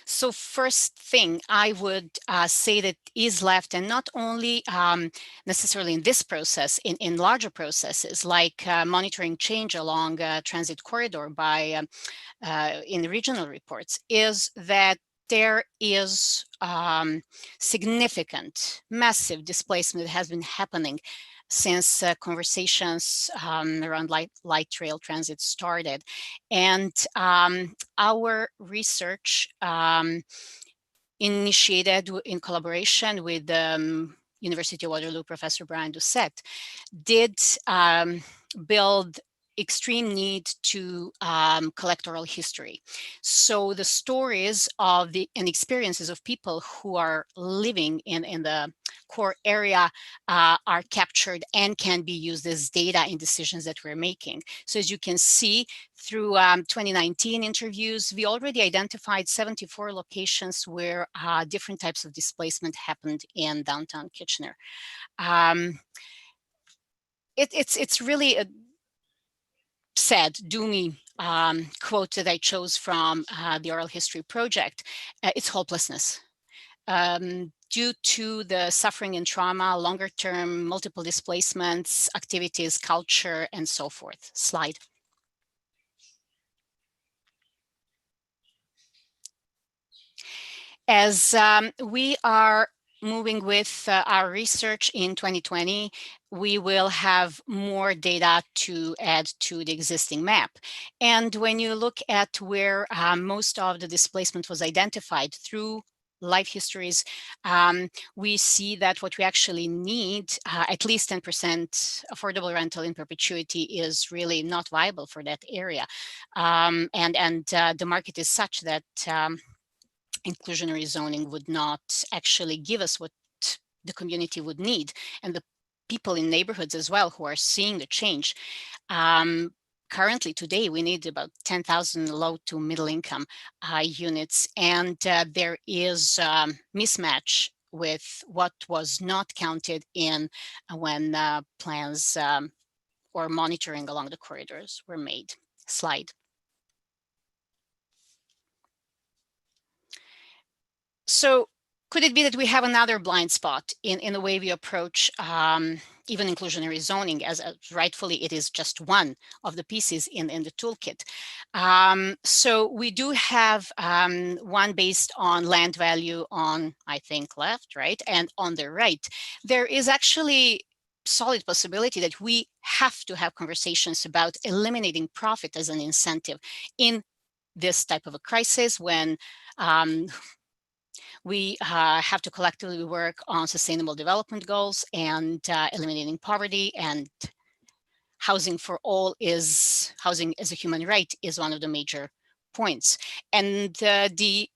[SPEAKER 14] So first thing I would say that is left, and not only necessarily in this process, in larger processes like monitoring change along transit corridor by in the regional reports, is that there is significant, massive displacement that has been happening since conversations around light rail transit started. And our research initiated in collaboration with University of Waterloo Professor Brian Doucette did build extreme need to collect oral history. So the stories of and experiences of people who are living in the core area are captured and can be used as data in decisions that we're making. So as you can see, through 2019 interviews, we already identified 74 locations where different types of displacement happened in downtown Kitchener. It's really a sad, doomy quote that I chose from the Oral History Project. It's hopelessness. Due to the suffering and trauma, longer term, multiple displacements, activities, culture, and so forth. Slide. As we are moving with our research in 2020, we will have more data to add to the existing map. And when you look at where most of the displacement was identified through life histories, we see that what we actually need, at least 10% affordable rental in perpetuity, is really not viable for that area. And the market is such that inclusionary zoning would not actually give us what the community would need, and the people in neighborhoods as well who are seeing the change. Currently, today, we need about 10,000 low to middle income units, and there is mismatch with what was not counted in when plans or monitoring along the corridors were made. Slide. So could it be that we have another blind spot in the way we approach even inclusionary zoning, as rightfully it is just one of the pieces in the toolkit? So we do have one based on land value on, I think, left, right? And on the right, there is actually solid possibility that we have to have conversations about eliminating profit as an incentive in this type of a crisis when we have to collectively work on sustainable development goals and eliminating poverty, and housing for all is, housing as a human right is one of the major points. And the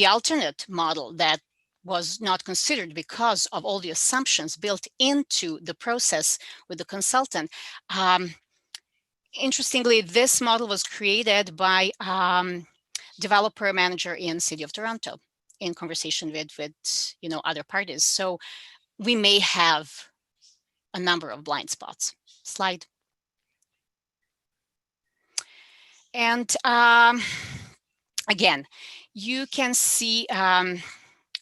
[SPEAKER 14] alternate model that was not considered because of all the assumptions built into the process with the consultant. Interestingly, this model was created by developer manager in City of Toronto, in conversation with other parties. So we may have a number of blind spots. Slide. And again, you can see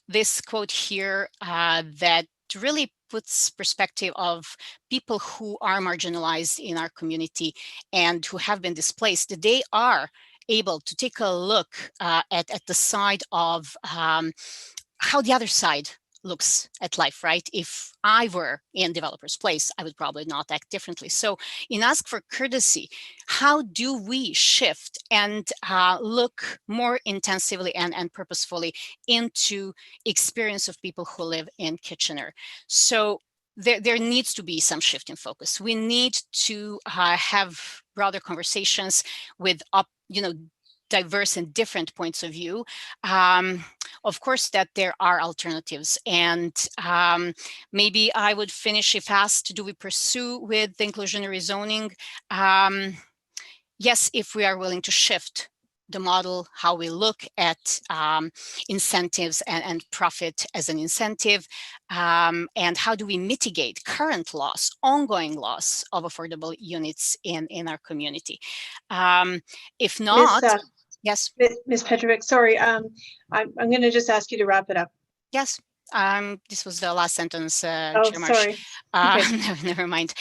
[SPEAKER 14] this quote here that really puts perspective of people who are marginalized in our community and who have been displaced. They are able to take a look at the side of how the other side looks at life, right? If I were in developer's place, I would probably not act differently. So in Ask for Courtesy, how do we shift and look more intensively and purposefully into experience of people who live in Kitchener? So there needs to be some shift in focus. We need to have broader conversations with diverse and different points of view. Of course, that there are alternatives, and maybe I would finish if asked, do we pursue with the inclusionary zoning? Yes, if we are willing to shift the model, how we look at incentives and profit as an incentive, and how do we mitigate current loss, ongoing loss of affordable units in our community. If not, yes.
[SPEAKER 1] Ms. Petrovic, sorry, I'm going to just ask you to wrap it up.
[SPEAKER 14] Yes. This was the last sentence,
[SPEAKER 1] Oh,
[SPEAKER 14] Chair Marsh.
[SPEAKER 1] sorry. Okay.
[SPEAKER 14] Never mind.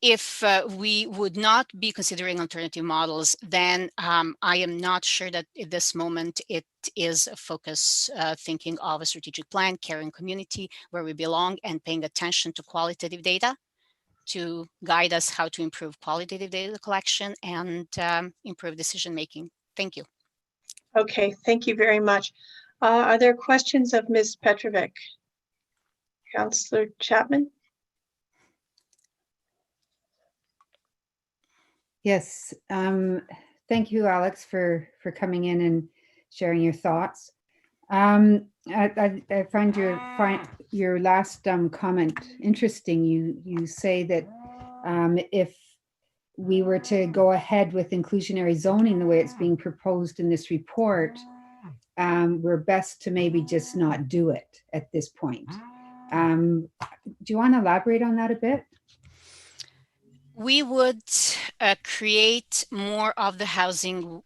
[SPEAKER 14] If we would not be considering alternative models, then I am not sure that at this moment it is a focus thinking of a strategic plan, caring community where we belong, and paying attention to qualitative data to guide us how to improve qualitative data collection and improve decision making. Thank you.
[SPEAKER 1] Okay, thank you very much. Are there questions of Ms. Petrovic? Councillor Chapman?
[SPEAKER 11] Yes, thank you, Alex, for coming in and sharing your thoughts. I find your last comment interesting. You say that if we were to go ahead with inclusionary zoning the way it's being proposed in this report, we're best to maybe just not do it at this point. Do you want to elaborate on that a bit?
[SPEAKER 14] We would create more of the housing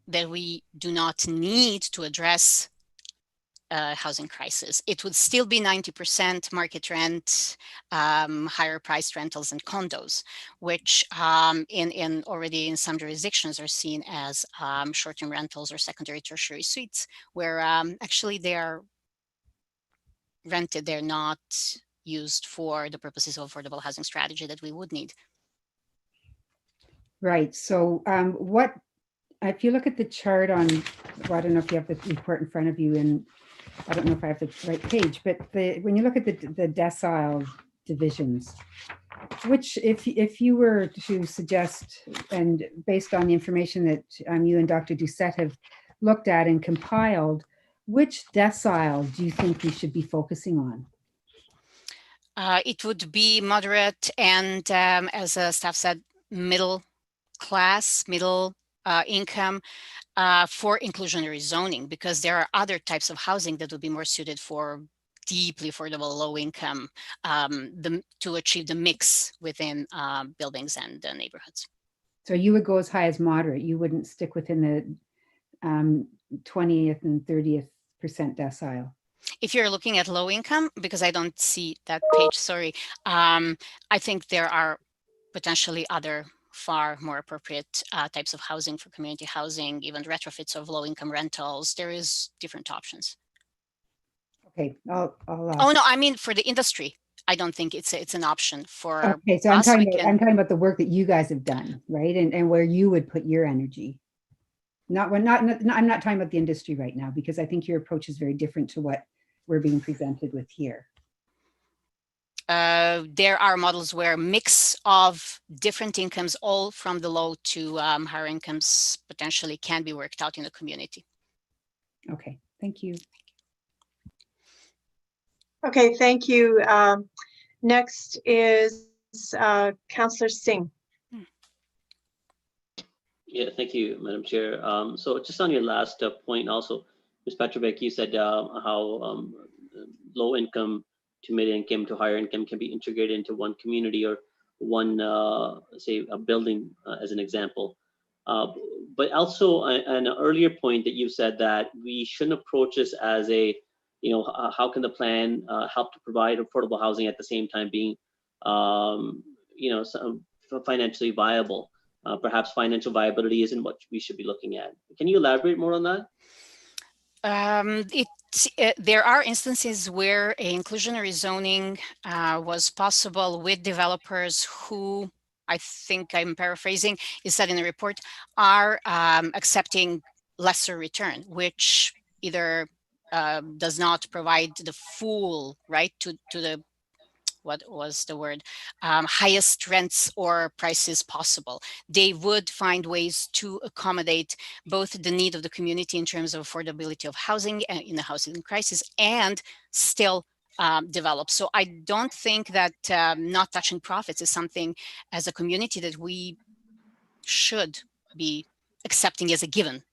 [SPEAKER 14] that we do not need to address housing crisis. It would still be 90% market rent, higher priced rentals and condos, which in already in some jurisdictions are seen as short-term rentals or secondary tertiary suites, where actually they are rented, they're not used for the purposes of affordable housing strategy that we would need.
[SPEAKER 11] Right. So what, if you look at the chart on, well, I don't know if you have the report in front of you, and I don't know if I have the right page, but when you look at the decile divisions, which if you were to suggest, and based on the information that you and Dr. Doucette have looked at and compiled, which decile do you think we should be focusing on?
[SPEAKER 14] It would be moderate and, as staff said, middle class, middle income for inclusionary zoning, because there are other types of housing that would be more suited for deeply affordable low income to achieve the mix within buildings and neighborhoods.
[SPEAKER 11] So you would go as high as moderate. You wouldn't stick within the 20th and 30th percent decile.
[SPEAKER 14] If you're looking at low income, because I don't see that page, sorry, I think there are potentially other far more appropriate types of housing for community housing, even retrofits of low income rentals. There is different options.
[SPEAKER 11] Okay, I'll
[SPEAKER 14] oh no, I mean for the industry, I don't think it's an option for.
[SPEAKER 11] Okay, so I'm talking about the work that you guys have done, right, and where you would put your energy. I'm not talking about the industry right now, because I think your approach is very different to what we're being presented with here.
[SPEAKER 14] There are models where a mix of different incomes, all from the low to higher incomes, potentially can be worked out in the community.
[SPEAKER 11] Okay, thank you.
[SPEAKER 1] Okay, thank you. Next is Councillor Singh.
[SPEAKER 6] Yeah, thank you, Madam Chair. So just on your last point also, Ms. Petrovic, you said how low income to mid income to higher income can be integrated into one community or one, say, a building as an example. But also an earlier point that you said that we shouldn't approach this as a, how can the plan help to provide affordable housing at the same time being, financially viable. Perhaps financial viability isn't what we should be looking at. Can you elaborate more on that?
[SPEAKER 14] there are instances where a inclusionary zoning was possible with developers who, I think I'm paraphrasing, is said in the report, are accepting lesser return, which either does not provide the full right to the, what was the word, highest rents or prices possible. They would find ways to accommodate both the need of the community in terms of affordability of housing in the housing crisis and still develop. So I don't think that not touching profits is something as a community that we should be accepting as a given.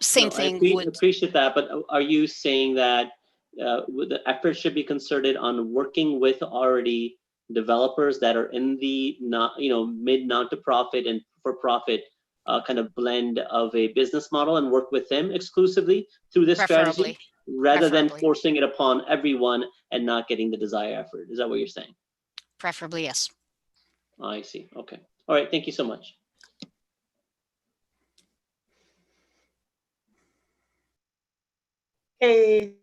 [SPEAKER 14] Same
[SPEAKER 6] No,
[SPEAKER 14] thing
[SPEAKER 6] I
[SPEAKER 14] would.
[SPEAKER 6] appreciate that, but are you saying that the effort should be concerted on working with already developers that are in the mid non-to-profit and for-profit kind of blend of a business model, and work with them exclusively through this strategy, rather than forcing it upon everyone and not getting the desired effort? Is that what you're saying?
[SPEAKER 14] Preferably, yes.
[SPEAKER 6] I see. Okay. All right. Thank you so much.
[SPEAKER 1] Okay.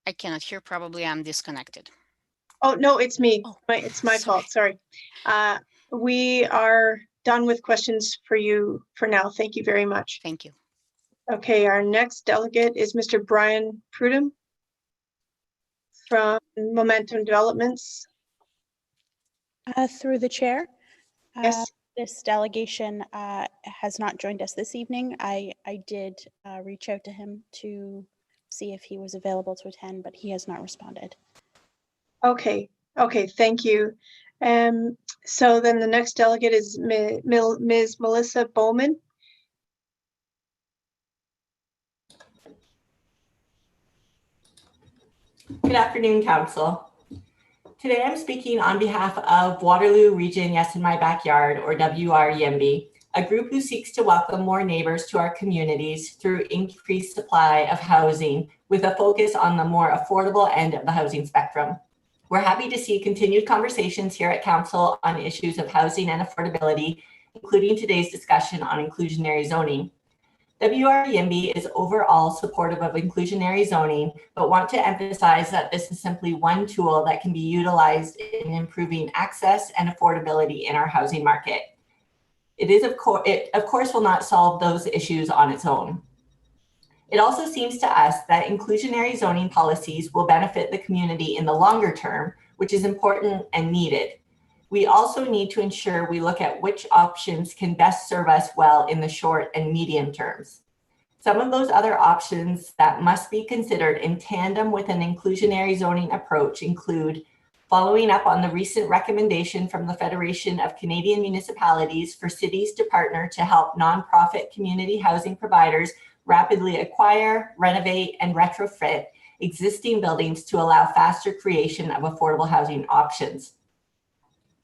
[SPEAKER 14] I cannot hear. Probably I'm disconnected.
[SPEAKER 1] Oh, no, it's me.
[SPEAKER 14] Oh,
[SPEAKER 1] It's my
[SPEAKER 14] sorry.
[SPEAKER 1] fault. Sorry. We are done with questions for you for now. Thank you very much.
[SPEAKER 14] Thank you.
[SPEAKER 1] Okay, our next delegate is Mr. Brian Prudhomme from Momentum Developments.
[SPEAKER 2] Through the chair.
[SPEAKER 1] Yes.
[SPEAKER 2] This delegation has not joined us this evening. I did reach out to him to see if he was available to attend, but he has not responded.
[SPEAKER 1] Okay, thank you. So then the next delegate is Ms. Melissa Bowman.
[SPEAKER 15] Good afternoon, Council. Today I'm speaking on behalf of Waterloo Region Yes in My Backyard, or WRYMB, a group who seeks to welcome more neighbors to our communities through increased supply of housing with a focus on the more affordable end of the housing spectrum. We're happy to see continued conversations here at Council on issues of housing and affordability, including today's discussion on inclusionary zoning. WRYMB is overall supportive of inclusionary zoning, but want to emphasize that this is simply one tool that can be utilized in improving access and affordability in our housing market. It of course will not solve those issues on its own. It also seems to us that inclusionary zoning policies will benefit the community in the longer term, which is important and needed. We also need to ensure we look at which options can best serve us well in the short and medium terms. Some of those other options that must be considered in tandem with an inclusionary zoning approach include following up on the recent recommendation from the Federation of Canadian Municipalities for cities to partner to help nonprofit community housing providers rapidly acquire, renovate, and retrofit existing buildings to allow faster creation of affordable housing options.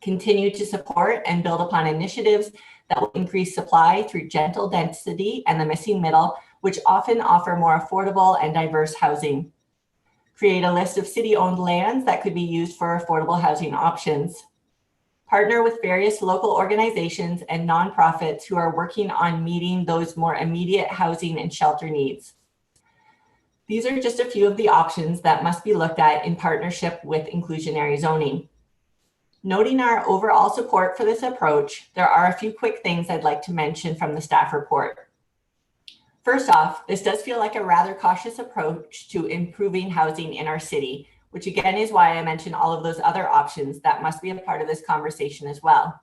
[SPEAKER 15] Continue to support and build upon initiatives that will increase supply through gentle density and the missing middle, which often offer more affordable and diverse housing. Create a list of city-owned lands that could be used for affordable housing options. Partner with various local organizations and nonprofits who are working on meeting those more immediate housing and shelter needs. These are just a few of the options that must be looked at in partnership with inclusionary zoning. Noting our overall support for this approach, there are a few quick things I'd like to mention from the staff report. First off, this does feel like a rather cautious approach to improving housing in our city, which again is why I mentioned all of those other options that must be a part of this conversation as well.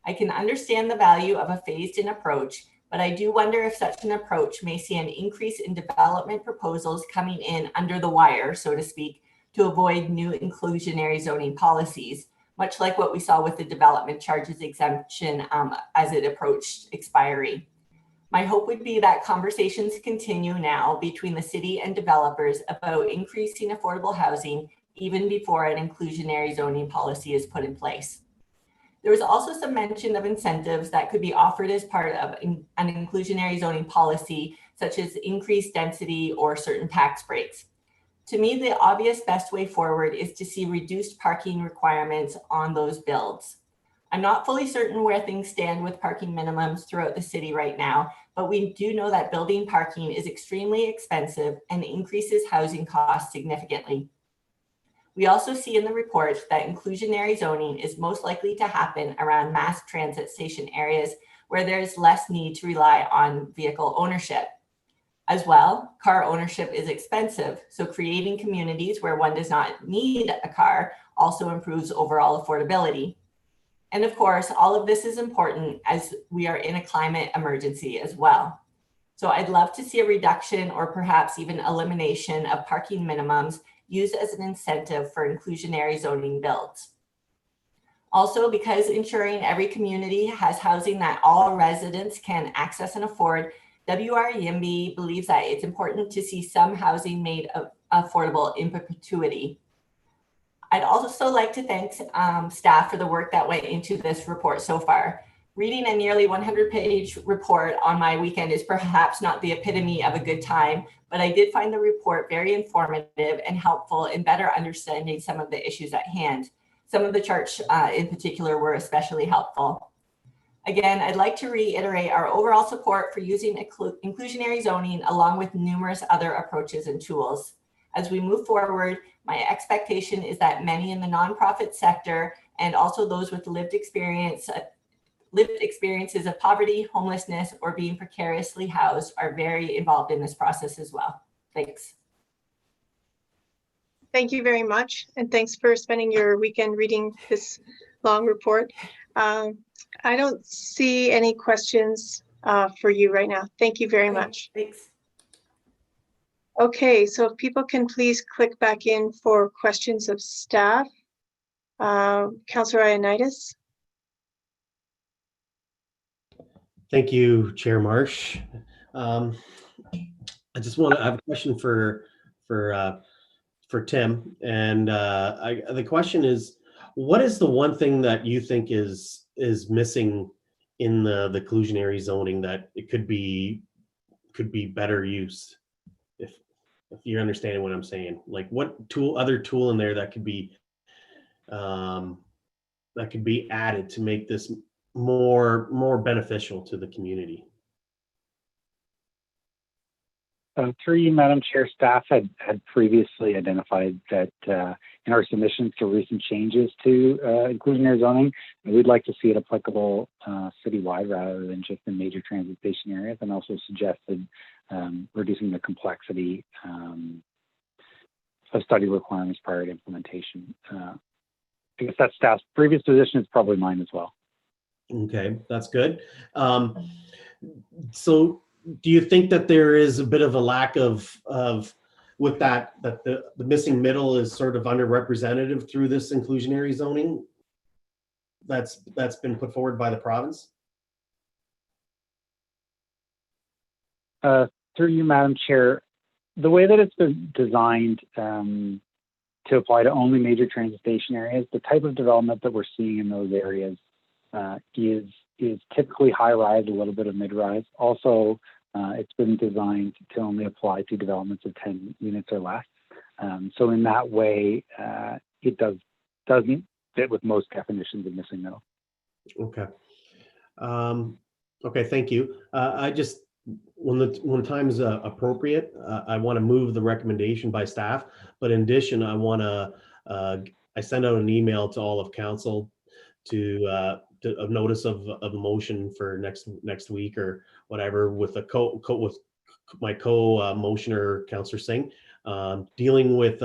[SPEAKER 15] I can understand the value of a phased-in approach, but I do wonder if such an approach may see an increase in development proposals coming in under the wire, so to speak, to avoid new inclusionary zoning policies, much like what we saw with the development charges exemption as it approached expiry. My hope would be that conversations continue now between the city and developers about increasing affordable housing even before an inclusionary zoning policy is put in place. There was also some mention of incentives that could be offered as part of an inclusionary zoning policy, such as increased density or certain tax breaks. To me, the obvious best way forward is to see reduced parking requirements on those builds. I'm not fully certain where things stand with parking minimums throughout the city right now, but we do know that building parking is extremely expensive and increases housing costs significantly. We also see in the report that inclusionary zoning is most likely to happen around mass transit station areas where there's less need to rely on vehicle ownership. As well, car ownership is expensive, so creating communities where one does not need a car also improves overall affordability. And of course, all of this is important as we are in a climate emergency as well. So I'd love to see a reduction or perhaps even elimination of parking minimums used as an incentive for inclusionary zoning builds. Also, because ensuring every community has housing that all residents can access and afford, WREMB believes that it's important to see some housing made affordable in perpetuity. I'd also like to thank staff for the work that went into this report so far. Reading a nearly 100-page report on my weekend is perhaps not the epitome of a good time, but I did find the report very informative and helpful in better understanding some of the issues at hand. Some of the charts in particular were especially helpful. Again, I'd like to reiterate our overall support for using inclusionary zoning along with numerous other approaches and tools. As we move forward, my expectation is that many in the nonprofit sector and also those with lived experiences of poverty, homelessness, or being precariously housed are very involved in this process as well. Thanks.
[SPEAKER 1] Thank you very much. And thanks for spending your weekend reading this long report. I don't see any questions for you right now. Thank you very much.
[SPEAKER 15] Thanks.
[SPEAKER 1] Okay, so if people can please click back in for questions of staff. Councillor Ioannidis.
[SPEAKER 4] Thank you, Chair Marsh. I just want to have a question for Tim, and the question is, what is the one thing that you think is missing in the inclusionary zoning that it could be better used? If you're understanding what I'm saying, like what other tool in there that could be added to make this more beneficial to the community?
[SPEAKER 12] Through you, Madam Chair, staff had previously identified that in our submissions to recent changes to inclusionary zoning, we'd like to see it applicable citywide rather than just in major transit station areas, and also suggested reducing the complexity of study requirements prior to implementation. I guess that's staff's previous position, is probably mine as well.
[SPEAKER 4] Okay, that's good. So do you think that there is a bit of a lack of with that the missing middle is sort of underrepresented through this inclusionary zoning that's been put forward by the province?
[SPEAKER 12] Through you, Madam Chair, the way that it's been designed to apply to only major transit station areas, the type of development that we're seeing in those areas is typically high-rise, a little bit of mid-rise. Also, it's been designed to only apply to developments of 10 units or less. So in that way, it doesn't fit with most definitions of missing middle.
[SPEAKER 4] Okay. Okay, thank you. I just, when time is appropriate, I want to move the recommendation by staff, but in addition, I want to, I send out an email to all of council to a notice of a motion for next week or whatever with with my co-motioner, Councillor Singh, dealing with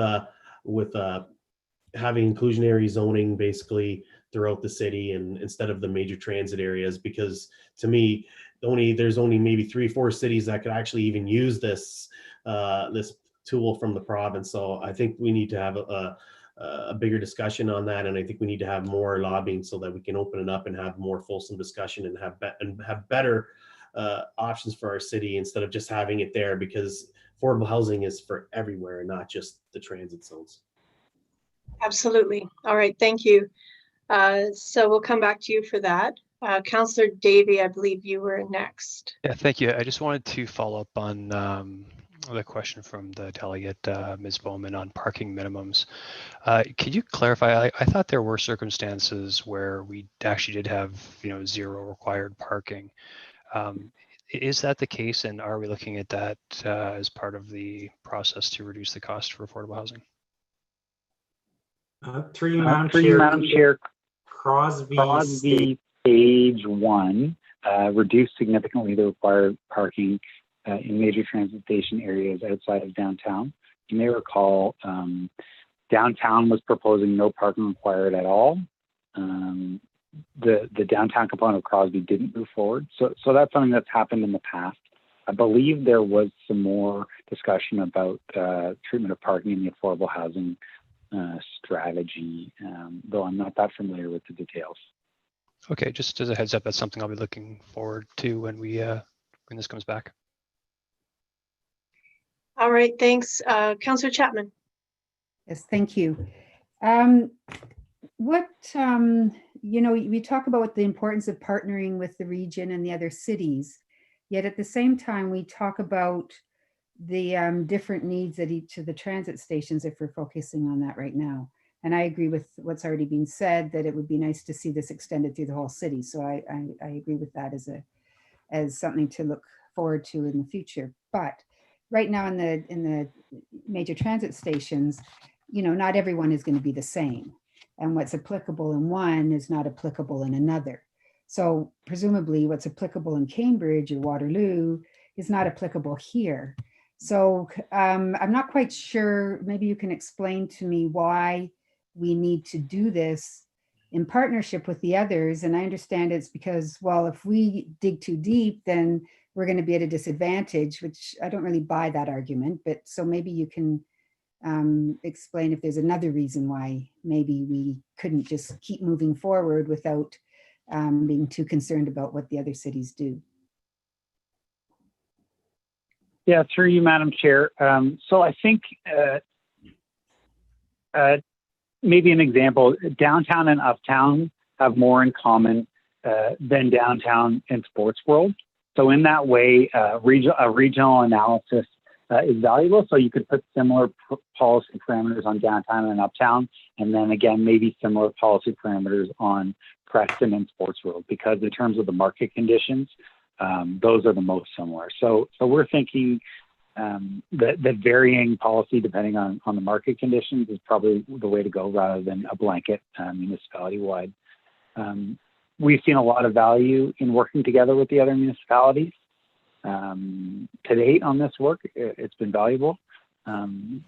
[SPEAKER 4] having inclusionary zoning basically throughout the city and instead of the major transit areas, because to me, there's only maybe 3 or 4 cities that could actually even use this this tool from the province. So I think we need to have a bigger discussion on that, and I think we need to have more lobbying so that we can open it up and have more fulsome discussion and have better options for our city instead of just having it there, because affordable housing is for everywhere and not just the transit zones.
[SPEAKER 1] Absolutely. All right, thank you. So we'll come back to you for that. Councillor Davey, I believe you were next.
[SPEAKER 8] Yeah, thank you. I just wanted to follow up on the question from the delegate, Ms. Bowman, on parking minimums. Could you clarify? I thought there were circumstances where we actually did have, zero required parking. Is that the case, and are we looking at that as part of the process to reduce the cost for affordable housing?
[SPEAKER 3] Through you, Madam Chair,
[SPEAKER 12] Crosby Stage 1 reduced significantly the required parking in major transit station areas outside of downtown. You may recall downtown was proposing no parking required at all. The downtown component of Crosby didn't move forward. So that's something that's happened in the past. I believe there was some more discussion about treatment of parking in the affordable housing strategy, though I'm not that familiar with the details.
[SPEAKER 8] Okay, just as a heads up, that's something I'll be looking forward to when when this comes back.
[SPEAKER 1] All right, thanks. Councillor Chapman.
[SPEAKER 11] Yes, thank you. We talk about the importance of partnering with the region and the other cities, yet at the same time, we talk about the different needs at each of the transit stations if we're focusing on that right now. And I agree with what's already been said, that it would be nice to see this extended through the whole city. So I agree with that as something to look forward to in the future. But right now in the major transit stations, not everyone is going to be the same. And what's applicable in one is not applicable in another. So presumably what's applicable in Cambridge or Waterloo is not applicable here. So I'm not quite sure, maybe you can explain to me why we need to do this in partnership with the others. And I understand it's because, well, if we dig too deep, then we're going to be at a disadvantage, which I don't really buy that argument. But so maybe you can explain if there's another reason why maybe we couldn't just keep moving forward without being too concerned about what the other cities do.
[SPEAKER 12] Yeah, through you, Madam Chair. So I think maybe an example, downtown and uptown have more in common than downtown and Sports World. So in that way, a regional analysis is valuable. So you could put similar policy parameters on downtown and uptown, and then again, maybe similar policy parameters on Preston and Sports World, because in terms of the market conditions, those are the most similar. So we're thinking that varying policy depending on the market conditions is probably the way to go rather than a blanket municipality-wide. We've seen a lot of value in working together with the other municipalities. To date on this work, it's been valuable. Some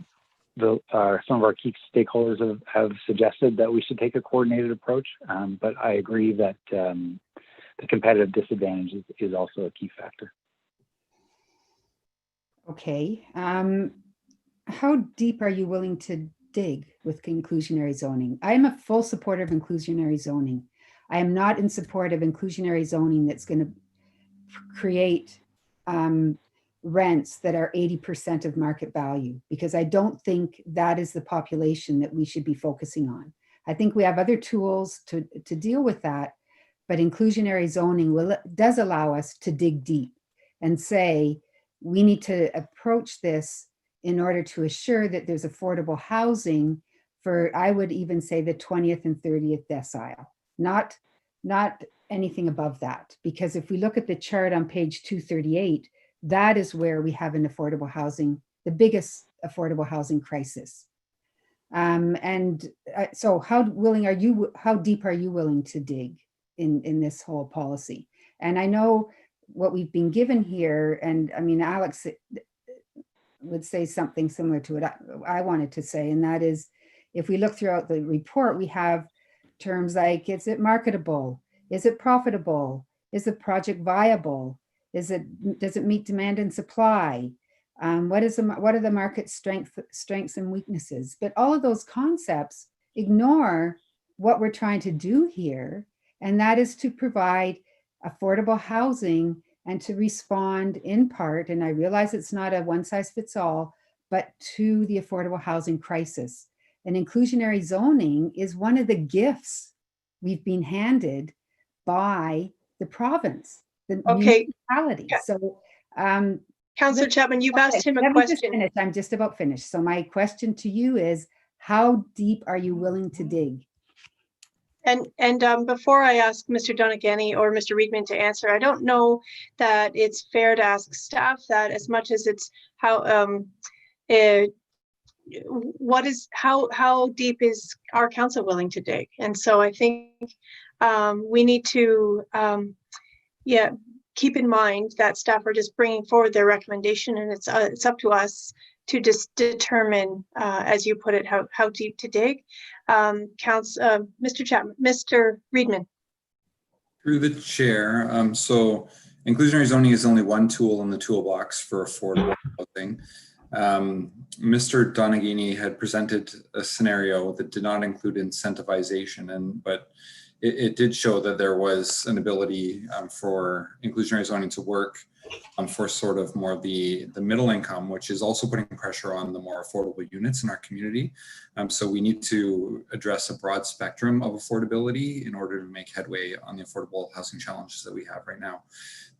[SPEAKER 12] of our key stakeholders have suggested that we should take a coordinated approach, but I agree that the competitive disadvantage is also a key factor.
[SPEAKER 11] Okay. How deep are you willing to dig with inclusionary zoning? I am a full supporter of inclusionary zoning. I am not in support of inclusionary zoning that's going to create rents that are 80% of market value, because I don't think that is the population that we should be focusing on. I think we have other tools to deal with that, but inclusionary zoning does allow us to dig deep and say, we need to approach this in order to assure that there's affordable housing for, I would even say, the 20th and 30th decile, not anything above that. Because if we look at the chart on page 238, that is where we have an affordable housing, the biggest affordable housing crisis. So how deep are you willing to dig in this whole policy? And I know what we've been given here, and I mean, Alex would say something similar to what I wanted to say, and that is, if we look throughout the report, we have terms like, is it marketable? Is it profitable? Is the project viable? Does it meet demand and supply? What are the market strengths and weaknesses? But all of those concepts ignore what we're trying to do here, and that is to provide affordable housing and to respond in part, and I realize it's not a one size fits all, but to the affordable housing crisis. And inclusionary zoning is one of the gifts we've been handed by the province, the municipality.
[SPEAKER 1] Yeah.
[SPEAKER 11] So
[SPEAKER 1] Councillor Chapman, you've asked him a
[SPEAKER 11] Let me just
[SPEAKER 1] question.
[SPEAKER 11] finish. I'm just about finished. So my question to you is, how deep are you willing to dig?
[SPEAKER 1] And before I ask Mr. Donagany or Mr. Reedman to answer, I don't know that it's fair to ask staff that as much as it's how deep is our council willing to dig? And so I think we need to keep in mind that staff are just bringing forward their recommendation, and it's up to us to just determine, as you put it, how deep to dig. Mr. Chapman, Mr. Reedman.
[SPEAKER 10] Through the chair, so inclusionary zoning is only one tool in the toolbox for affordable housing. Mr. Donagany had presented a scenario that did not include incentivization, but it did show that there was an ability for inclusionary zoning to work for sort of more of the middle income, which is also putting pressure on the more affordable units in our community. So we need to address a broad spectrum of affordability in order to make headway on the affordable housing challenges that we have right now.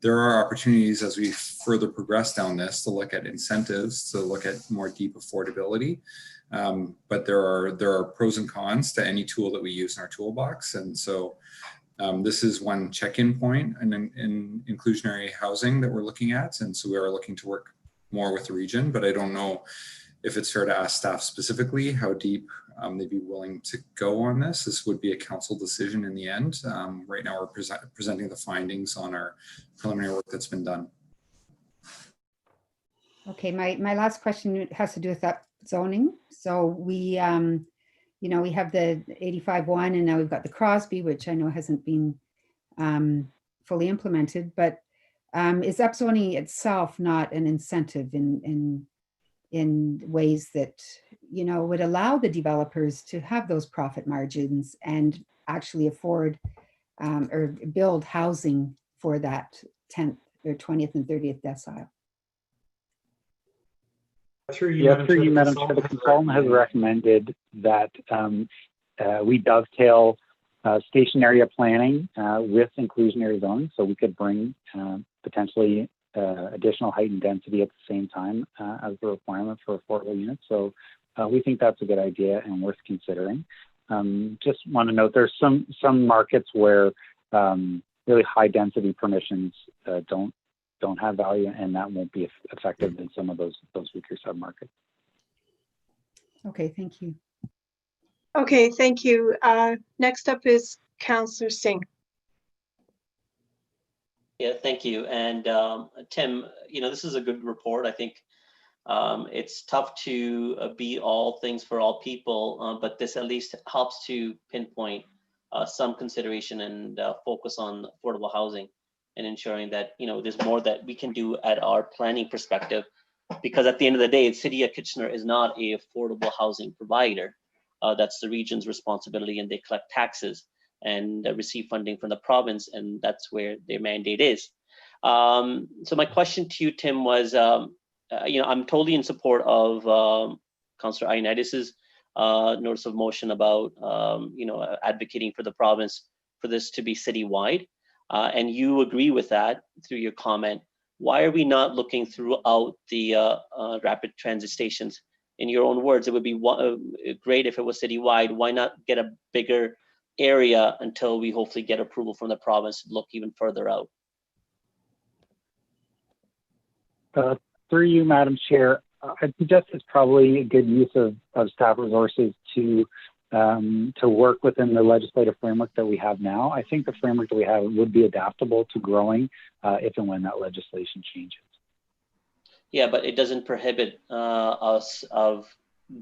[SPEAKER 10] There are opportunities as we further progress down this to look at incentives, to look at more deep affordability. But there are pros and cons to any tool that we use in our toolbox. And so this is one check-in point in inclusionary housing that we're looking at. And so we are looking to work more with the region, but I don't know if it's fair to ask staff specifically how deep they'd be willing to go on this. This would be a council decision in the end. Right now we're presenting the findings on our preliminary work that's been done.
[SPEAKER 11] Okay, my last question has to do with that zoning. So we, we have the 85-1 and now we've got the Crosby, which I know hasn't been fully implemented, but is upzoning itself not an incentive in ways that, would allow the developers to have those profit margins and actually afford or build housing for that 10th or 20th and 30th decile?
[SPEAKER 3] Through you,
[SPEAKER 12] Madam Chair, the consultant has recommended that we dovetail station area planning with inclusionary zoning, so we could bring potentially additional height and density at the same time as the requirement for affordable units. So we think that's a good idea and worth considering. Just want to note there's some markets where really high density permissions don't have value, and that won't be effective in some of those weaker submarkets.
[SPEAKER 11] Okay, thank you.
[SPEAKER 1] Okay, thank you. Next up is Councillor Singh.
[SPEAKER 6] Yeah, thank you. And Tim, this is a good report. I think it's tough to be all things for all people, but this at least helps to pinpoint some consideration and focus on affordable housing and ensuring that, there's more that we can do at our planning perspective, because at the end of the day, the City of Kitchener is not a affordable housing provider. That's the region's responsibility, and they collect taxes and receive funding from the province, and that's where their mandate is. So my question to you, Tim, was, I'm totally in support of Councillor Ioannidis's notice of motion about, advocating for the province for this to be citywide. And you agree with that through your comment. Why are we not looking throughout the rapid transit stations? In your own words, it would be great if it was citywide. Why not get a bigger area until we hopefully get approval from the province to look even further out?
[SPEAKER 12] Through you, Madam Chair, I suggest it's probably a good use of staff resources to work within the legislative framework that we have now. I think the framework that we have would be adaptable to growing if and when that legislation changes.
[SPEAKER 6] Yeah, but it doesn't prohibit us of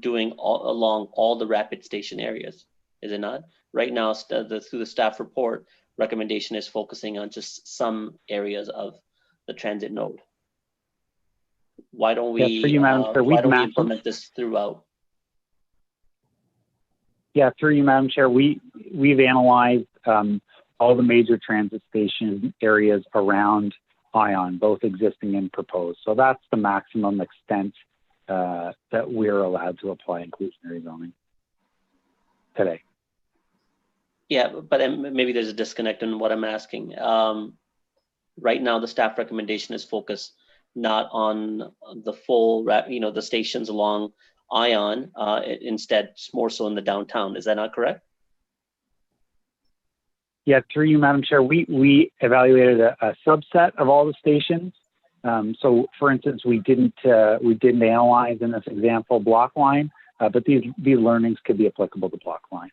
[SPEAKER 6] doing along all the rapid station areas, is it not? Right now, through the staff report, recommendation is focusing on just some areas of the transit node. Why don't we, implement this throughout?
[SPEAKER 12] Yeah, through you, Madam Chair, we've analyzed all the major transit station areas around Ion, both existing and proposed. So that's the maximum extent that we're allowed to apply inclusionary zoning today.
[SPEAKER 6] Yeah, but maybe there's a disconnect in what I'm asking. Right now, the staff recommendation is focused not on the full, the stations along Ion, instead more so in the downtown. Is that not correct?
[SPEAKER 12] Yeah, through you, Madam Chair, we evaluated a subset of all the stations. So, for instance, we didn't analyze in this example block line, but these learnings could be applicable to block line.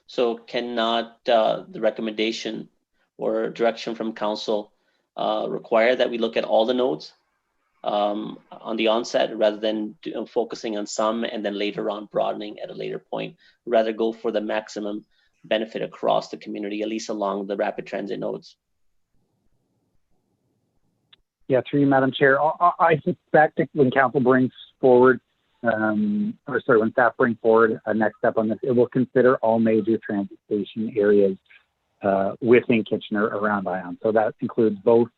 [SPEAKER 6] So, cannot the recommendation or direction from council require that we look at all the nodes on the onset rather than focusing on some and then later on broadening at a later point? Rather go for the maximum benefit across the community, at least along the rapid transit nodes.
[SPEAKER 12] Yeah, through you, Madam Chair. I suspect when council brings forward, when staff bring forward a next step on this, it will consider all major transit station areas within Kitchener around Ion. So that includes both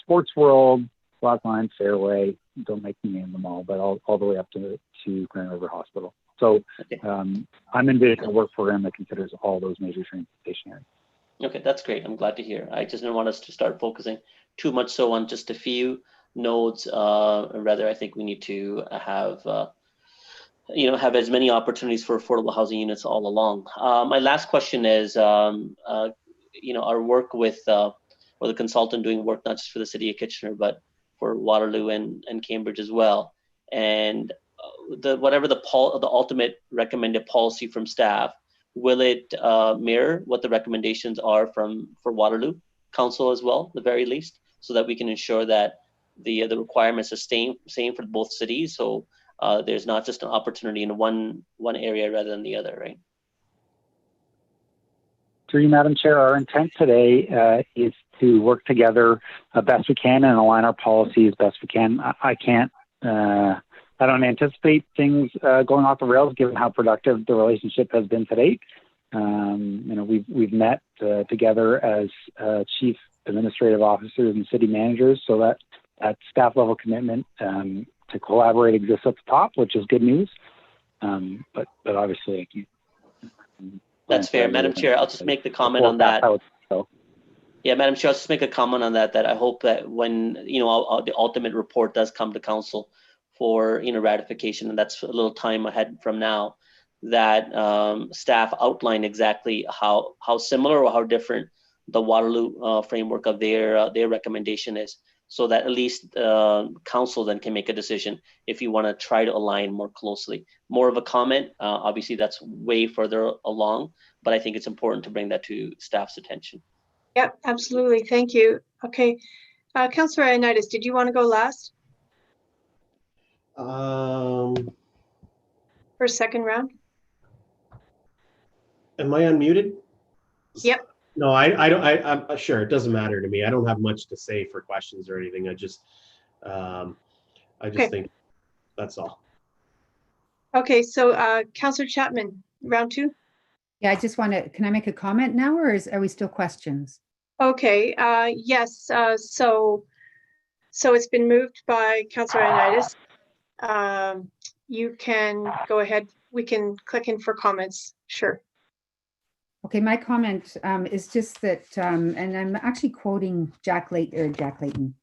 [SPEAKER 12] Sports World, Block Line, Fairway, don't make me name them all, but all the way up to Grand River Hospital. So I'm envisioning a work program that considers all those major transit station areas.
[SPEAKER 6] Okay, that's great. I'm glad to hear. I just didn't want us to start focusing too much so on just a few nodes. Rather, I think we need to have have as many opportunities for affordable housing units all along. My last question is, our work with, or the consultant doing work not just for the city of Kitchener, but for Waterloo and Cambridge as well. And whatever the ultimate recommended policy from staff, will it mirror what the recommendations are for Waterloo Council as well, the very least, so that we can ensure that the requirements are same for both cities, so there's not just an opportunity in one area rather than the other, right?
[SPEAKER 12] Through you, Madam Chair, our intent today is to work together best we can and align our policy as best we can. I don't anticipate things going off the rails given how productive the relationship has been to date. We've met together as chief administrative officers and city managers, so that staff level commitment to collaborate exists at the top, which is good news. But obviously, I can't.
[SPEAKER 6] That's fair, Madam Chair. I'll just make the comment on that. Yeah, Madam Chair, I'll just make a comment on that. That I hope that when the ultimate report does come to council for ratification, and that's a little time ahead from now, that staff outline exactly how similar or how different the Waterloo framework of their recommendation is, so that at least council then can make a decision if you want to try to align more closely. More of a comment, obviously that's way further along, but I think it's important to bring that to staff's attention.
[SPEAKER 1] Yep, absolutely. Thank you. Okay, Councillor Ioannidis, did you want to go last? For second round?
[SPEAKER 4] Am I unmuted?
[SPEAKER 1] Yep.
[SPEAKER 4] No, I'm sure it doesn't matter to me. I don't have much to say for questions or anything. I just think that's all.
[SPEAKER 1] Okay, so Councillor Chapman, round two.
[SPEAKER 11] Yeah, I just want to, can I make a comment now, or are we still questions?
[SPEAKER 1] Okay, yes, so it's been moved by Councillor Ioannidis. You can go ahead. We can click in for comments. Sure.
[SPEAKER 11] Okay, my comment is just that, and I'm actually quoting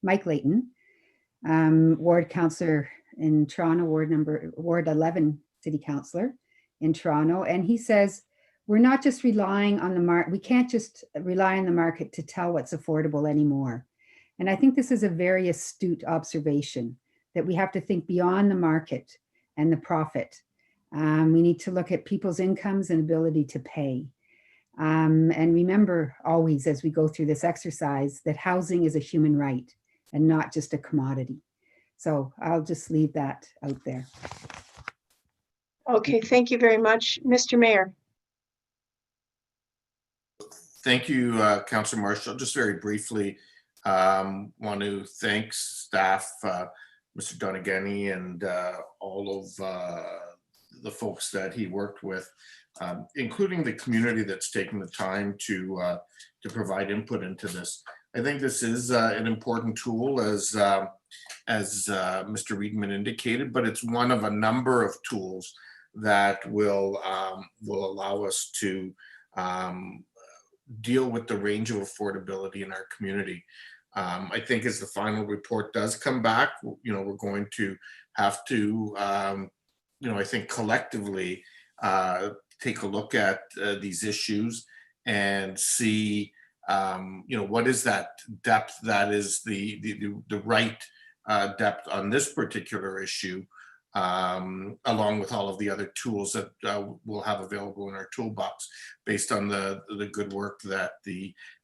[SPEAKER 11] Mike Layton, ward councillor in Toronto, Ward 11 city councillor in Toronto, and he says, we're not just relying on the market. We can't just rely on the market to tell what's affordable anymore. And I think this is a very astute observation, that we have to think beyond the market and the profit. We need to look at people's incomes and ability to pay. And remember always as we go through this exercise that housing is a human right and not just a commodity. So I'll just leave that out there.
[SPEAKER 1] Okay, thank you very much. Mr. Mayor.
[SPEAKER 5] Thank you, Councillor Marshall. Just very briefly, want to thank staff, Mr. Donegani, and all of the folks that he worked with, including the community that's taken the time to provide input into this. I think this is an important tool, as Mr. Reedman indicated, but it's one of a number of tools that will allow us to deal with the range of affordability in our community. I think as the final report does come back, we're going to have to, I think collectively take a look at these issues and see, what is that depth that is the right depth on this particular issue, along with all of the other tools that we'll have available in our toolbox based on the good work that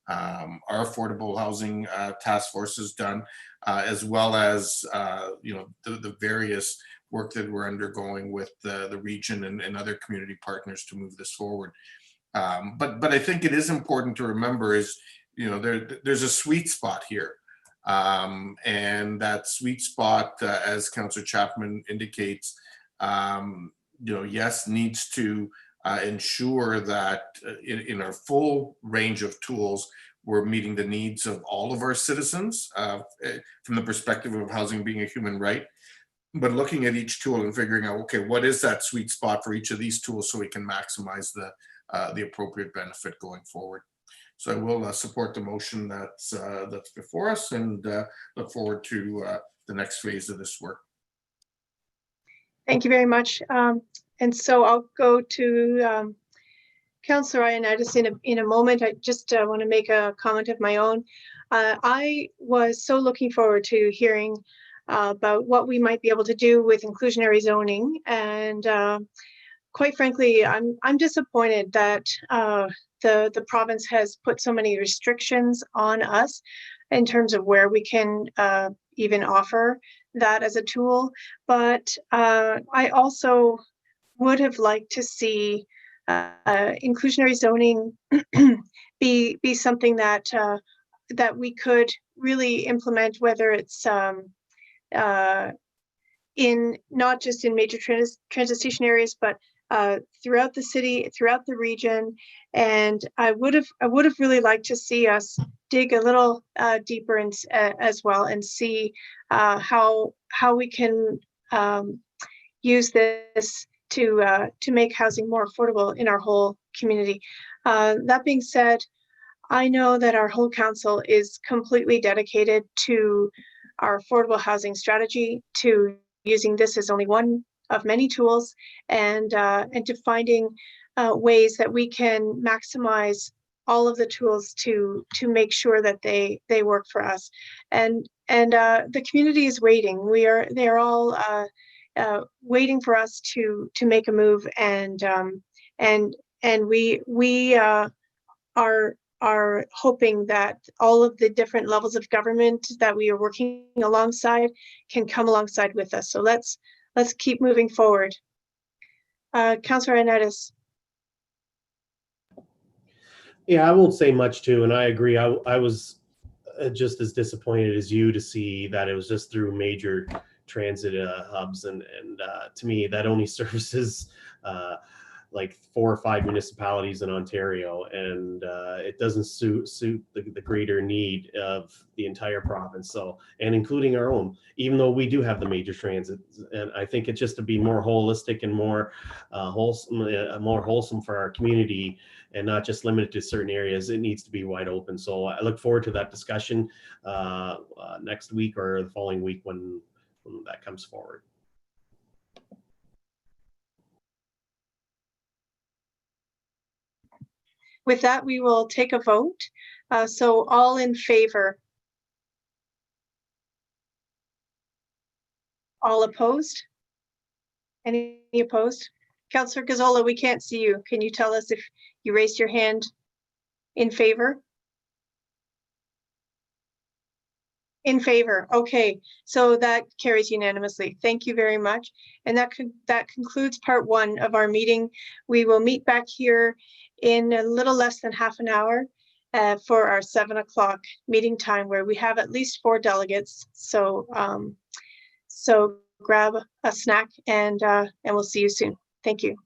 [SPEAKER 5] our affordable housing task force has done, as well as the various work that we're undergoing with the region and other community partners to move this forward. But I think it is important to remember is, there's a sweet spot here. And that sweet spot, as Councillor Chapman indicates, yes, needs to ensure that in our full range of tools, we're meeting the needs of all of our citizens from the perspective of housing being a human right. But looking at each tool and figuring out, okay, what is that sweet spot for each of these tools so we can maximize the appropriate benefit going forward. So I will support the motion that's before us and look forward to the next phase of this work.
[SPEAKER 1] Thank you very much. And so I'll go to Councillor Ioannidis in a moment. I just want to make a comment of my own. I was so looking forward to hearing about what we might be able to do with inclusionary zoning, and quite frankly, I'm disappointed that the province has put so many restrictions on us in terms of where we can even offer that as a tool. But I also would have liked to see inclusionary zoning be something that that we could really implement, whether it's in not just in major transit station areas, but throughout the city, throughout the region. And I would have really liked to see us dig a little deeper as well and see how we can use this to make housing more affordable in our whole community. That being said, I know that our whole council is completely dedicated to our affordable housing strategy, to using this as only one of many tools, and to finding ways that we can maximize all of the tools to make sure that they work for us. And the community is waiting. They are all waiting for us to make a move, and we are hoping that all of the different levels of government that we are working alongside can come alongside with us. So let's keep moving forward. Councillor Ioannidis.
[SPEAKER 4] Yeah, I won't say much too, and I agree. I was just as disappointed as you to see that it was just through major transit hubs, and to me that only services like 4 or 5 municipalities in Ontario, and it doesn't suit the greater need of the entire province. So, and including our own, even though we do have the major transit, and I think it's just to be more holistic and more wholesome for our community, and not just limited to certain areas. It needs to be wide open. So I look forward to that discussion next week or the following week when that comes forward.
[SPEAKER 1] With that, we will take a vote. So all in favor? All opposed? Any opposed? Councillor Gazzola, we can't see you. Can you tell us if you raised your hand in favor? In favor. Okay, so that carries unanimously. Thank you very much. And that concludes part 1 of our meeting. We will meet back here in a little less than half an hour for our 7 o'clock meeting time, where we have at least 4 delegates. So so grab a snack, and we'll see you soon. Thank you.